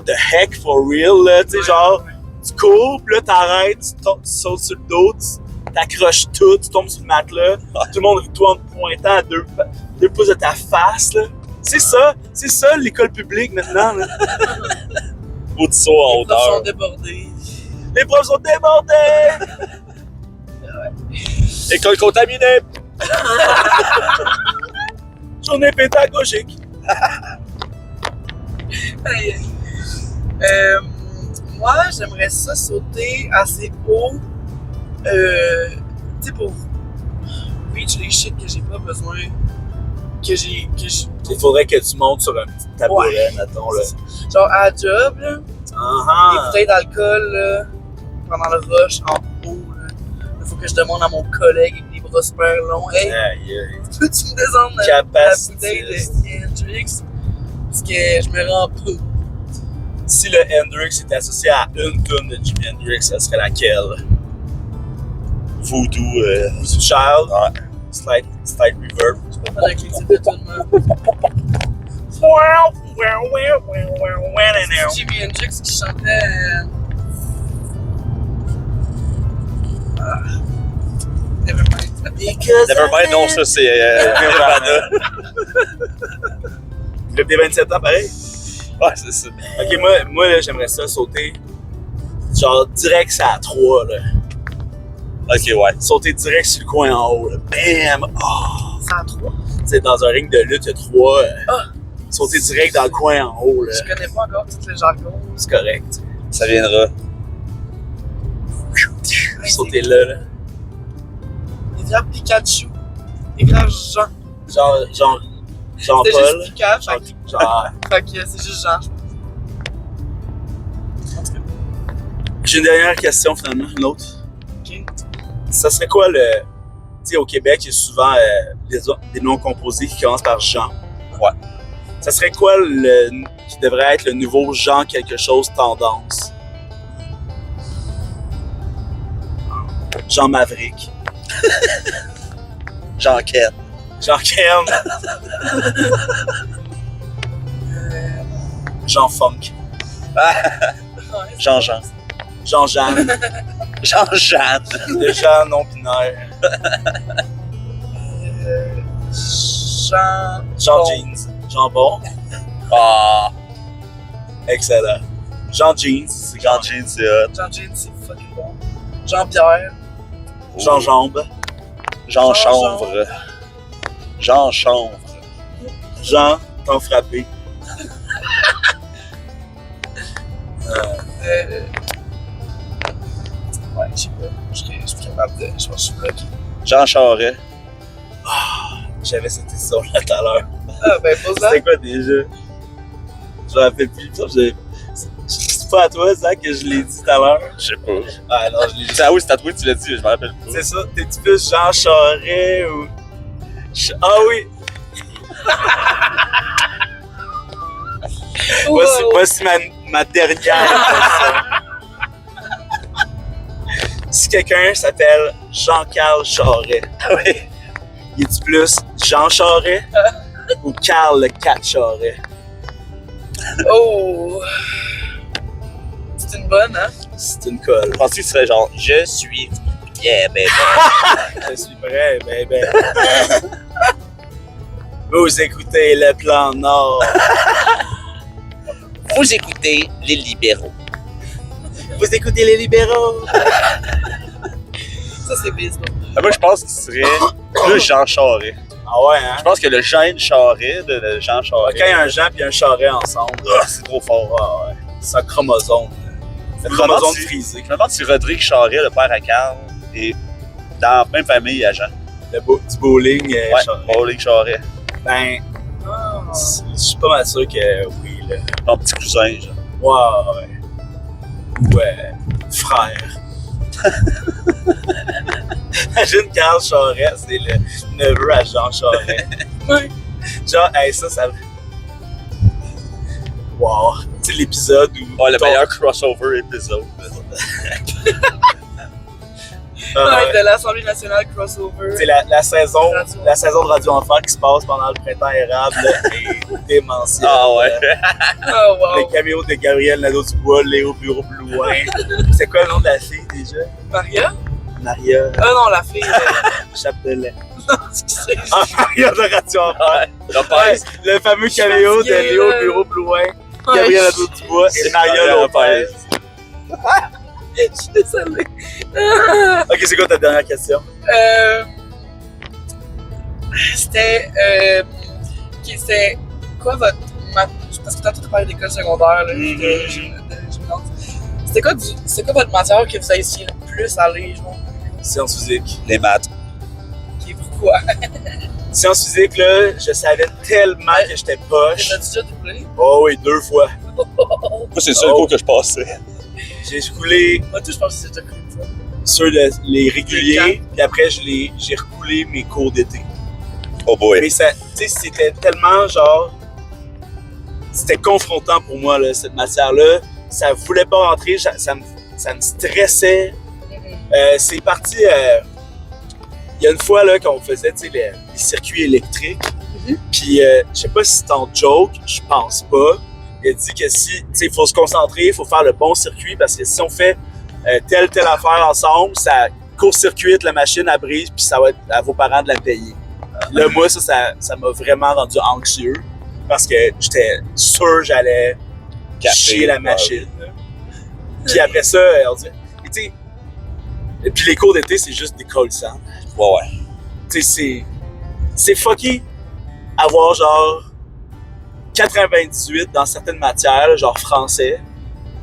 the heck for real, là, tu sais, genre, tu cours, puis là, t'arrêtes, tu sautes sur le dos, t'accroches tout, tu tombes sur le matelas, tout le monde toi en te pointant à 2 pouces de ta face, là. C'est ça l'école publique maintenant, là. Ou de saut en Les profs sont hauteur. débordés. Les profs sont débordés! École contaminée! Journée pédagogique. Aïe, aïe. Moi, j'aimerais ça sauter assez haut. Tu sais, pour reach les shit que j'ai pas besoin. Il faudrait que tu montes sur un petit tabouret, mettons, là. Genre à la job, là. Des Ah bouteilles d'alcool, là. Pendant le rush, en haut, là. Il faut que je demande à mon collègue avec des bras super longs. Hey, Aïe, peux-tu me descendre la bouteille capacité. de Hendrix? Parce que je me rends pas. Si le Hendrix était associé à une tonne de Jimi Hendrix, ça serait laquelle? Voodoo. Voodoo Child? Ouais. Slight reverb. Avec les titres de tout le monde. C'est Jimi Hendrix qui chantait. Nevermind. Nevermind, non, ça c'est Nirvana. Il a des 27 ans, pareil. Ouais, c'est ça. Ok, moi là, j'aimerais ça sauter. Genre direct sur la 3, là. Ok, ouais. Sauter direct sur le coin en haut, là. Bam! Oh! C'est à 3. Tu sais, dans un ring de lutte, il y a 3. Sauter direct dans le coin en haut, là. Je connais pas encore tous les jargons. C'est correct. Ça viendra. Sauter là, là. Rivière Pikachu. Rivière Jean. Genre C'était Jean-Paul. juste Pikachu. Genre. Fait que c'est juste Jean, je pense. En tout cas, J'ai une dernière question, finalement, une autre. ok. Ça serait quoi le. Tu sais, au Québec, il y a souvent des noms composés qui commencent par Jean. Ouais. Ça serait quoi qui devrait être le nouveau Jean quelque chose tendance? Jean Maverick. Jean Ken. Jean Ken. Jean Funk. Ouais, Jean-Jean. Jean Jeanne. Jean-Jeanne. Le Jean non binaire. Jean. Jean Bon. Jeans. Jean Bon. Ah, Excellent. Jean Jeans. C'est Jean Jean, c'est hot. Jean Jean, c'est fucking bon. Jean-Pierre. Jean Jambe. Jean Jean Chanvre. Jean Chanvre. Jean t'en frappé. Ouais, je sais pas. Je suis capable de. Je pense que je suis bloqué. Jean Charest. J'avais cette histoire-là tout à l'heure. Ah, ben, pose-la. C'était quoi déjà? Je m'en rappelle plus. C'est pas à toi, Zach, que je l'ai dit tout à l'heure? Je sais pas. Ah non, je l'ai dit. Ah oui, c'est à toi que tu l'as dit, je me rappelle pas. C'est ça, t'es-tu plus Jean Charest ou. Ah oui! Voici ma dernière question. Si quelqu'un s'appelle Jean-Carl Charest, Oui. il est-tu plus Jean Charest ou Carl le 4 Charest? Oh! C'est une bonne, hein? C'est une colle. Je pensais qu'il serait genre, je suis bien, bébé. Je suis prêt, bébé. Vous écoutez le plan Nord. Vous écoutez les libéraux. Vous écoutez les libéraux. Ça, c'est baseball. Moi, je pense qu'il serait plus Jean Charest. Ah ouais, hein? Je pense que le Jean Charest de Jean Quand il y Charest, a un Jean et un Charest ensemble, c'est trop fort. ouais. C'est un chromosome. C'est un Je me demande chromosome si- frisé. Je me demande si Rodrigue Charest, le père à Carl, est dans la même famille à Jean. Du bowling, Ouais, Charest. Rodrigue Charest. Ben, Ah. je suis pas mal sûr que oui, là. Mon petit cousin, genre. Ouais. Ouais. Frère. Imagine Carl Charest, c'est le neveu à Jean Charest. Ouais. Genre, hey, ça. Wow. Tu sais, l'épisode où. Ouais, le meilleur crossover épisode. Ouais, de l'Assemblée nationale crossover. C'est la saison Radio. de Radio Enfer qui se passe pendant le printemps érable là, est démentielle. Ah ouais. Oh, wow. Le caméo de Gabriel Nadeau-Dubois, Léo Bureau-Blouin. C'est quoi le nom de la fille déjà? Maria? Maria Ah non, la fille. Chapdelaine. Non, excusez. Ah, Maria de Radio Enfer. Lopez. Le fameux caméo de fatiguée, Léo là. Bureau Blouin, Ouais, Gabriel Nadeau-Dubois et Maria Lopez. je suis désolée. Ok, c'est quoi ta dernière question? C'était. Ok, c'était quoi votre. Parce que tantôt, tu parlais d'école secondaire, là. de gymnase. C'était quoi votre matière que vous avez essayé le plus à lire, genre? Sciences physiques. Les maths. Ok, pourquoi? Sciences physiques, là, je savais tellement que j'étais poche. T'as déjà doublé? Oh oui, 2 fois. Moi, c'est le seul cours que je passais. J'ai coulé Moi, tout, je pense que c'est déjà coulé une fois. sur les réguliers, puis après, j'ai recoulé mes cours d'été. Oh boy. Mais ça, tu sais, c'était tellement genre. C'était confrontant pour moi, là, cette matière-là. Ça voulait pas rentrer, ça me stressait. C'est parti. Il y a une fois là, quand on faisait les circuits électriques, puis je sais pas si c'est en joke, je pense pas. Il a dit que si, il faut se concentrer, il faut faire le bon circuit parce que si on fait telle affaire ensemble, ça court-circuite la machine, elle brise, puis ça va être à vos parents de la payer. Là, moi, ça m'a vraiment rendu anxieux parce que j'étais sûr que j'allais chier la machine. Puis après ça, on dit, tu sais, et puis les cours d'été, c'est juste des collants. Ouais. Tu sais, c'est fucky avoir genre 98 dans certaines matières, genre français,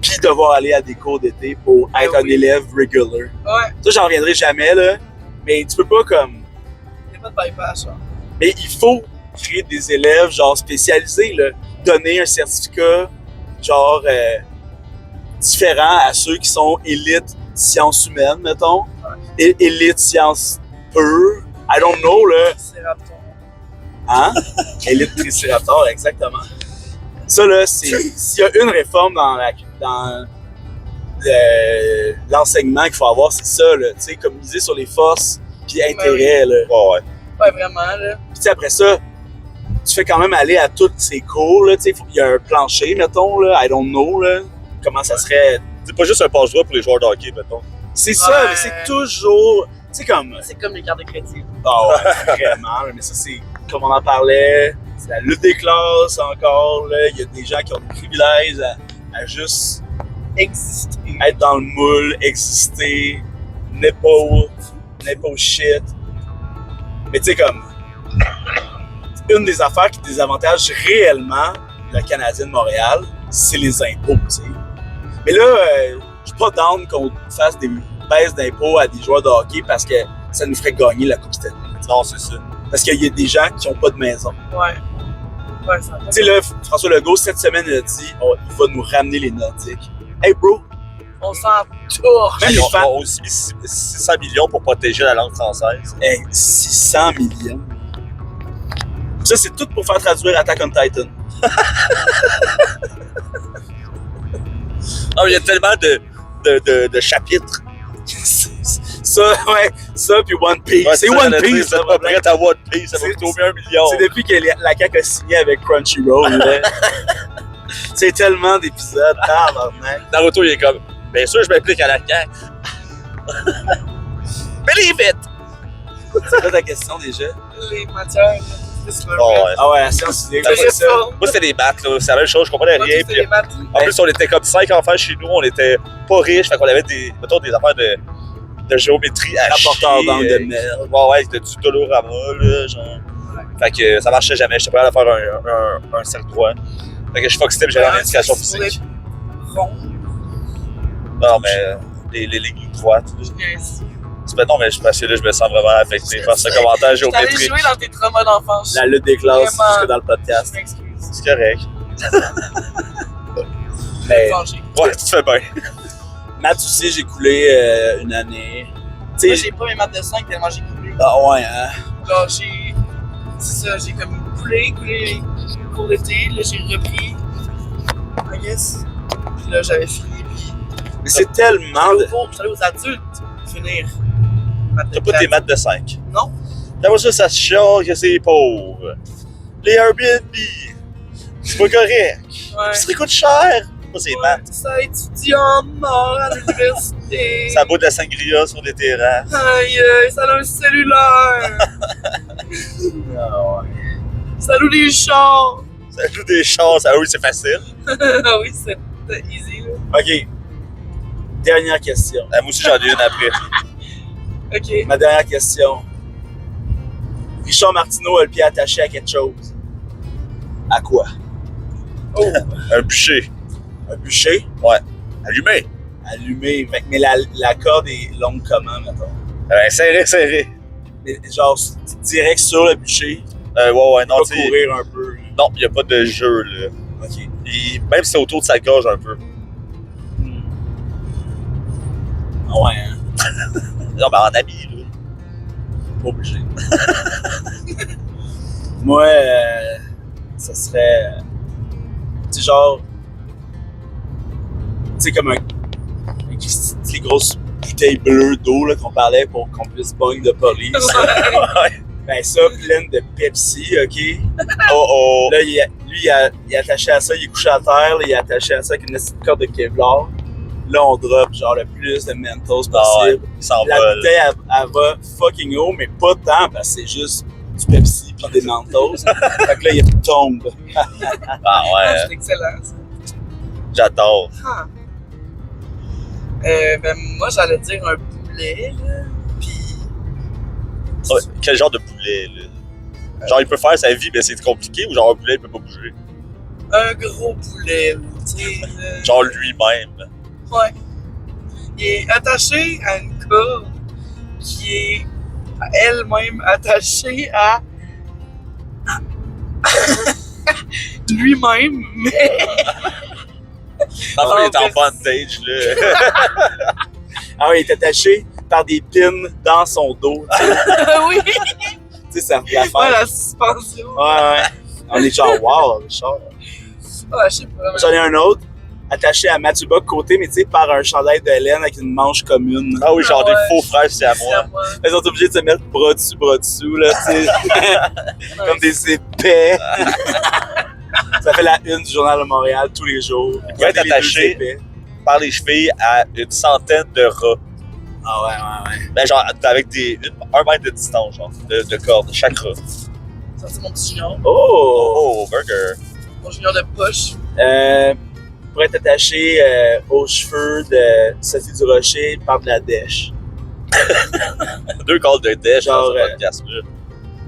puis devoir aller à des cours d'été pour être un élève regular. Ouais, Ça, j'en reviendrai jamais, là, mais tu peux pas comme... y'a pas de bypass, genre. Mais il faut créer des élèves genre spécialisés, là. Donner un certificat genre différent à ceux qui sont élites sciences humaines, mettons. Et élite sciences pures. I don't know, là. C'est raptor. Hein? Élite triceratops, exactement. Ça, là, c'est... S'il y a une réforme dans l'enseignement qu'il faut avoir, c'est ça, là. Tu sais, comme miser sur les forces puis intérêts, là. Ouais. Ouais, vraiment, là. Puis tu sais, après ça, tu fais quand même aller à tous ces cours, là, tu sais, il y a un plancher, mettons, là, I don't know, là, comment ça serait... C'est pas juste un passe-droit pour les joueurs de hockey, mettons. C'est ça, Ouais. mais c'est toujours... Tu sais, comme... C'est comme les cartes de crédit. Ah ouais, vraiment, là, mais ça, c'est... Comme on en parlait, c'est la lutte des classes encore, là, il y a des gens qui ont des privilèges à juste Exister. être dans le moule, exister, n'est pas shit. Mais tu sais, comme... Une des affaires qui désavantage réellement le Canadien de Montréal, c'est les impôts, tu sais. Mais là, je suis pas down qu'on fasse des baisses d'impôts à des joueurs de hockey parce que ça nous ferait gagner la Coupe Stanley. Non, c'est ça. Parce qu'il y a des gens qui n'ont pas de maison. Ouais. Ouais, ça Tu sais, là, François Legault, cette semaine, il a dit il va nous ramener les Nordiques. Hey, bro! On s'en torche. Même Ils les ont fans. aussi mis 600 millions pour protéger la langue française. Hey, 600 millions. Ça, c'est tout pour faire traduire Attack on Titan. Ah, il y a tellement de chapitres. Ça, ouais, ça, puis One Piece. Ouais, c'est ça, One j'allais dire, Piece, c'est ça. pas prêt à One Piece, ça va C'est- coûter au moins 1 million. C'est depuis que la CAQ a signé avec Crunchyroll. là. C'est tellement d'épisodes. Tabarnak. Naruto, il est comme, bien sûr, je m'applique à la CAQ. Believe it! C'est quoi ta question déjà? Les matières, c'est le Oh, ouais. Ah ouais, la science physique, T'as c'est ça. Moi, c'était des maths, là. C'est la même chose, je comprenais rien. Puis, les maths. en plus, on était comme 5 enfants chez nous, on était pas riches, fait qu'on avait mettons, des affaires de géométrie à Rapporteur chier, d'angle de merde. Ouais, c'était du dolorama, là, genre. Fait que ça marchait jamais, j'étais pas capable de faire un cercle droit. Fait que je foxtais, j'avais en éducation physique. Rond. Non, mais les lignes droites, là. C'est pas non, mais parce que là, je me sens vraiment affecté par ce commentaire T'allais géométrique. jouer dans tes traumas d'enfance. La lutte des classes Vraiment. jusque dans le podcast. Je m'excuse. C'est correct. Mais Venger. Ouais, tu fais bien. maths aussi, j'ai coulé une année. Tu Moi, sais, j'ai pas mes maths de 5 tellement j'ai coulé. ah ouais, hein. Là, c'est ça, j'ai comme coulé les cours d'été. Là, j'ai repris, I guess. Puis là, j'avais fini. Puis Mais c'est tellement j'allais de... au cours, puis j'allais aux adultes finir. T'as pas tes maths de 5. Non. Après ça se chiale que c'est pauvre. Les Airbnb, c'est pas correct. Ouais. Ça coûte cher. pas ses maths. Ça étudie en mort à l'université. Ça bout de la sangria sur les terrasses. Aïe, ça a un cellulaire. Ah ouais. Ça loue des chars. Ça joue des chances. Ah oui, c'est facile. Ah oui, c'est easy, là. OK. Dernière question. Moi aussi, j'en ai une après. Ok. Ma dernière question. Richard Martineau a le pied attaché à quelque chose. À quoi? Oh. Un bûcher. Un bûcher? Allumé. Allumé. Mais la corde est longue comment, mettons? Serré. Mais genre, direct sur le bûcher, Ouais, non, pas tu sais. courir un peu. Non, il n'y a pas de jeu, là. OK. Même si c'est autour de sa gorge un peu. Ah ouais, hein? Non, mais en ami, là. Pas obligé. Moi, ça serait. Tu sais, genre. Tu sais, comme les grosses bouteilles bleues d'eau là, qu'on parlait pour qu'on puisse bugner de police. Ben, ça, pleine de Pepsi, OK? Oh. Là, lui, il est attaché à ça, il est couché à terre, là, il est attaché à ça avec une petite corde de Kevlar. Là, on drop genre le plus de Mentos possible. Il s'envole. La bouteille, elle va fucking haut, mais pas tant, parce que c'est juste du Pepsi pis des Mentos. Fait que là, il tombe. Ah Ah, ouais, c'est excellent, ça. j'adore. Ah. Ben, moi, j'allais dire un poulet, là. Puis. Ouais, quel genre de poulet, là? Genre, il peut faire sa vie, mais c'est compliqué, ou genre un poulet, il peut pas bouger? Un gros poulet, là, tu sais. Genre lui-même. Ouais. Il est attaché à une corde qui est elle-même attachée à lui-même, mais En fait, il est en mais- bondage, là. Ah oui, il est attaché par des pins dans son dos. oui, Tu sais, ça fait l'affaire. ouais, la suspension. Ouais. On est genre, wow, Richard. Ouais, je sais pas. J'en ai un autre, attaché à Mathieu Bock côté, mais tu sais, par un chandail de laine avec une manche commune. Ah oui, genre Ouais. des faux frères, c'est à C'est moi. à moi. Ils sont obligés de se mettre bras dessous, là, tu sais. Comme des épais. Ça fait la une du Journal de Montréal tous les jours. Il peut être Regardez les deux attaché. épais. Par les chevilles à une centaine de rats. Ah ouais. Ben, genre, avec un mètre de distance, genre, de corde, chaque rat. Ça, c'est mon petit junior. Oh! Oh, burger. Mon junior de poche. Pour être attaché aux cheveux de Sophie Durocher par de la dèche. 2 calls de dèche Genre, dans ce podcast-là.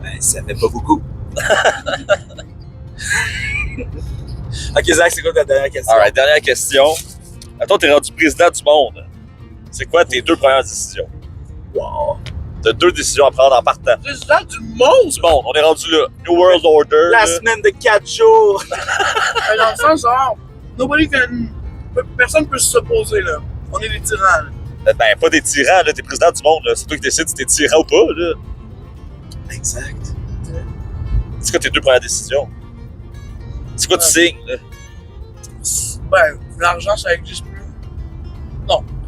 Ben, ça fait pas beaucoup. Ok, Zach, c'est quoi ta dernière question? Alright, dernière question. Attends, t'es rendu président du monde. C'est quoi tes 2 premières décisions? Wow. T'as 2 décisions à prendre en partant. Président du monde! Du monde, on est rendu là. New World Order. La là. semaine de 4 jours! Dans le sens, genre, personne peut s'opposer, là. On est des tyrans, là. Ben, pas des tyrans, là. T'es président du monde, là. C'est toi qui décides si t'es tyran ou pas, là. Exact. C'est quoi tes 2 premières décisions? C'est quoi tu signes, là? Ben, l'argent, ça existe plus.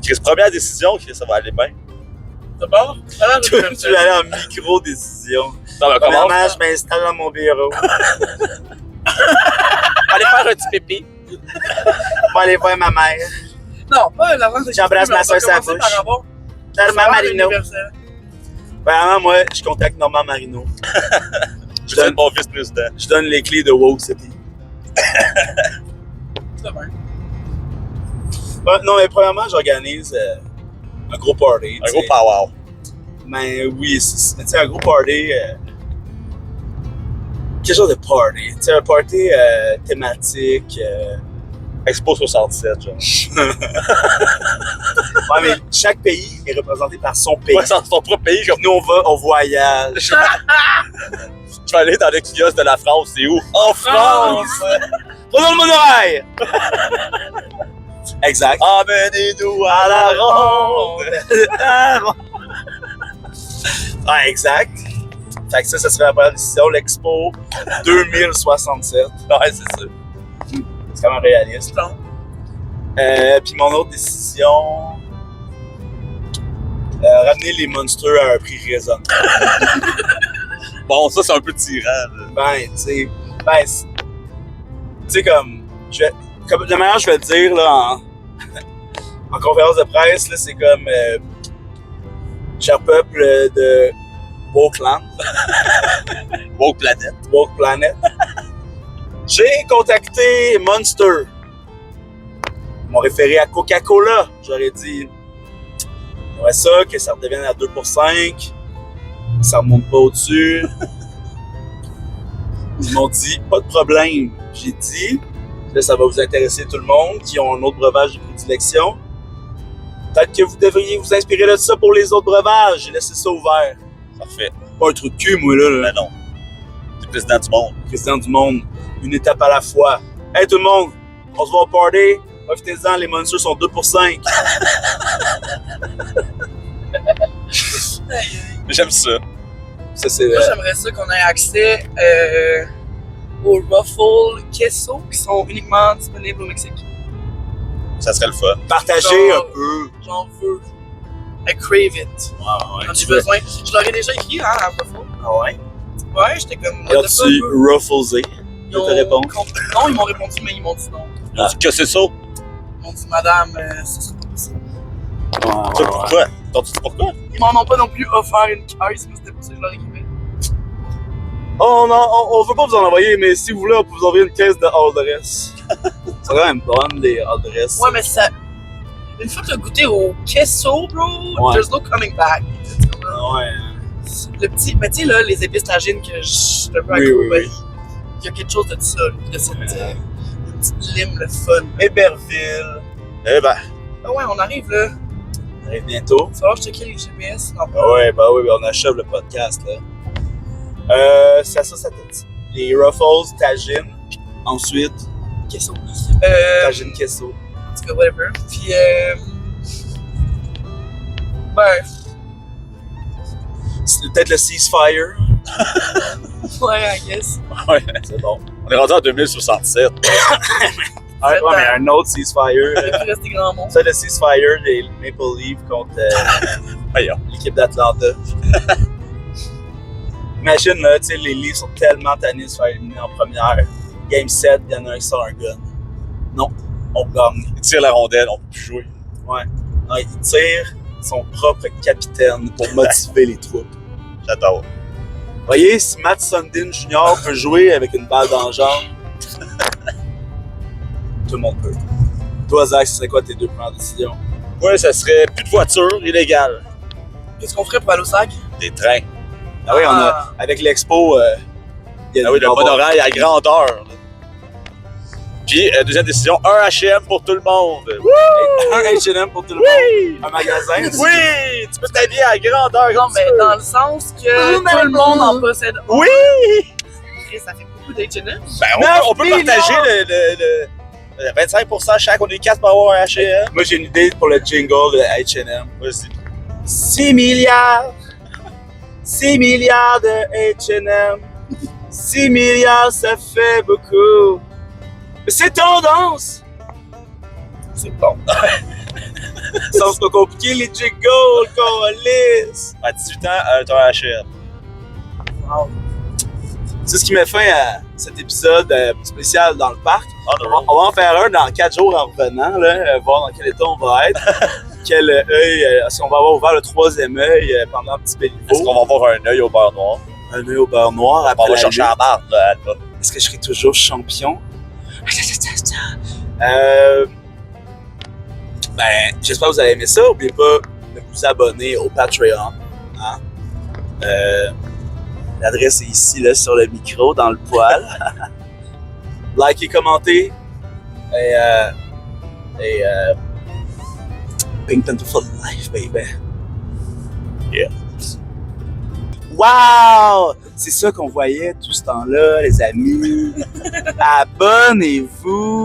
Chris, première décision, Chris, ça va aller bien. D'abord, alors, Tu vas aller en micro-décision. Non, mais comment? Premièrement, je m'installe dans mon bureau. aller faire un petit pipi. Je vais aller voir ma mère. Non, pas l'argent, ça existe J'embrasse plus, mais ma on soeur va sur la commencer bouche. par avoir Tellement salaire Marino. universel. Premièrement, moi, je contacte Normand Marino. Je suis mon vice-président. Je donne les clés de Woke City. C'est bien. Non, mais premièrement, j'organise un gros party. Un tu gros sais. power. Mais oui, tu sais, un gros party. Quel genre de party? Tu sais, un party thématique. Expo 67, genre. Ouais, mais chaque pays est représenté par son pays. Ouais, dans ton propre pays, comme Nous, on voyage. je vais aller dans le kiosque de la France, c'est où? En France! Prenons le monorail! Exact. Emmenez-nous à la ronde! Ouais, exact. Fait que ça serait la première décision. L'Expo 2067. Ouais, c'est ça. C'est quand même réaliste. Non. Puis mon autre décision... ramener les monsters à un prix raisonnable. Bon, ça, c'est un peu tyran, là. Ben, tu sais... Ben, tu sais, comme... Comme la manière je vais le dire là, en conférence de presse, là, c'est comme cher peuple de Wokeland, Woke Planet. Woke Planet. J'ai contacté Monster. Ils m'ont référé à Coca-Cola. J'aurais dit, j'aimerais ça, que ça redevienne à 2 pour 5. Ça remonte pas au-dessus. Ils m'ont dit, pas de problème. J'ai dit, là, ça va vous intéresser tout le monde qui ont un autre breuvage de prédilection. Peut-être que vous devriez vous inspirer de ça pour les autres breuvages. J'ai laissé ça ouvert. Parfait. Pas un truc de cul, moi, là. Ben non. T'es président du monde. Président du monde, une étape à la fois. Hey, tout le monde, on se va au party. Profitez-en, les monsters sont 2 pour 5. J'aime ça. Ça, c'est. Moi, j'aimerais ça qu'on ait accès aux Ruffles Queso qui sont uniquement disponibles au Mexique. Ça serait le fun. Partager Genre, un peu. J'en veux. I crave it. Ouais, J'en ai besoin. Je leur ai déjà écrit, hein, à Ruffle. Ah ouais? Ouais, j'étais comme. Et tu Ruffles Ils de ont te répondre? Non, ils m'ont répondu, mais ils m'ont dit non. Ils ont dit que c'est ça. Ils m'ont dit, madame, ça serait pas possible. Ça, pourquoi? T'as dit pourquoi? Ils m'en ont pas non plus offert une caisse, mais c'était pour ça que je leur écrivais. Oh non, on veut pas vous en envoyer, mais si vous voulez, on peut vous envoyer une caisse de all dress. C'est quand même bonne, les all dress. Ouais, mais ça. Une fois que t'as goûté au queso, bro, Ouais. there's no coming back. Ouais. Le petit. Mais tu sais, là, les épices tagines que je suis un peu Oui, accro, oui, ben, oui. il y a quelque chose de ça, de cette petite lime, le fun. Héberville. Eh ben, Ah ouais, on arrive là. On arrive bientôt. Il va falloir checker les GPS. Non, Ah ouais, bah oui, on achève le podcast, là. C'est ça, ça t'a dit. Les Ruffles, tagine. Ensuite, queso. tagine queso. En tout cas, whatever. Puis, ben, C'est peut-être le ceasefire. ouais, I guess. ouais. C'est bon. On est rendu en 2067. Ouais, mais un autre ceasefire. Il a plus resté grand monde. Ça, le ceasefire des Maple Leafs contre Voyons. l'équipe d'Atlanta. Imagine, là, tu sais, les Leafs sont tellement tannés de se faire éliminer en première. Game 7, il y en a un qui sort un gun. Non, on gagne. Ils tirent la rondelle, on peut plus jouer. Ouais. Non, il tire son propre capitaine pour motiver les troupes. J'adore. Voyez, si Matt Sundin Jr. peut jouer avec une balle dans le jambe, tout le monde peut. Toi, Zach, ce serait quoi tes 2 premières décisions? Ouais, ça serait plus de voitures illégales. Qu'est-ce qu'on ferait pour aller au SAG? Des trains. Ah oui, on a, avec l'expo, il y a Ah oui, des le bonbons. monorail à grandeur. là. Puis, deuxième décision, un H&M pour tout le monde. Un H&M pour tout le monde. Un magasin. aussi. Oui! Tu peux t'habiller à grandeur. Non, comme mais tu veux. dans le sens que tout le monde en possède. Oui! Chris, ça fait beaucoup d'H&M. Ben, on peut millions. partager le 25% chaque. On est 4 pour avoir un H&M. Moi, j'ai une idée pour le jingle de H&M. Vas-y. 6 milliards. 6 milliards de H&M. 6 milliards, ça fait beaucoup. Mais c'est tendance. C'est bon. Ça va pas compliqué, les jingles, colis. À 18 ans, t'as un H&M. Wow. C'est ce qui met fin à cet épisode spécial dans le parc. On the On road. va en faire un dans 4 jours en revenant, là, voir dans quel état on va être. Quel œil, est-ce qu'on va avoir ouvert le 3e œil pendant un petit Est-ce Béliveau? qu'on va avoir un œil au beurre noir? Un œil au beurre noir On après va la chercher lutte. la marde, là, Alba. Est-ce que je serai toujours champion? Ben, j'espère que vous avez aimé ça. N'oubliez pas de vous abonner au Patreon. Hein? L'adresse est ici, là, sur le micro, dans le poil. Likez, commentez. Et Pink Panther for life, baby. Yeah. Wow! C'est ça qu'on voyait tout ce temps-là, les amis. Abonnez-vous!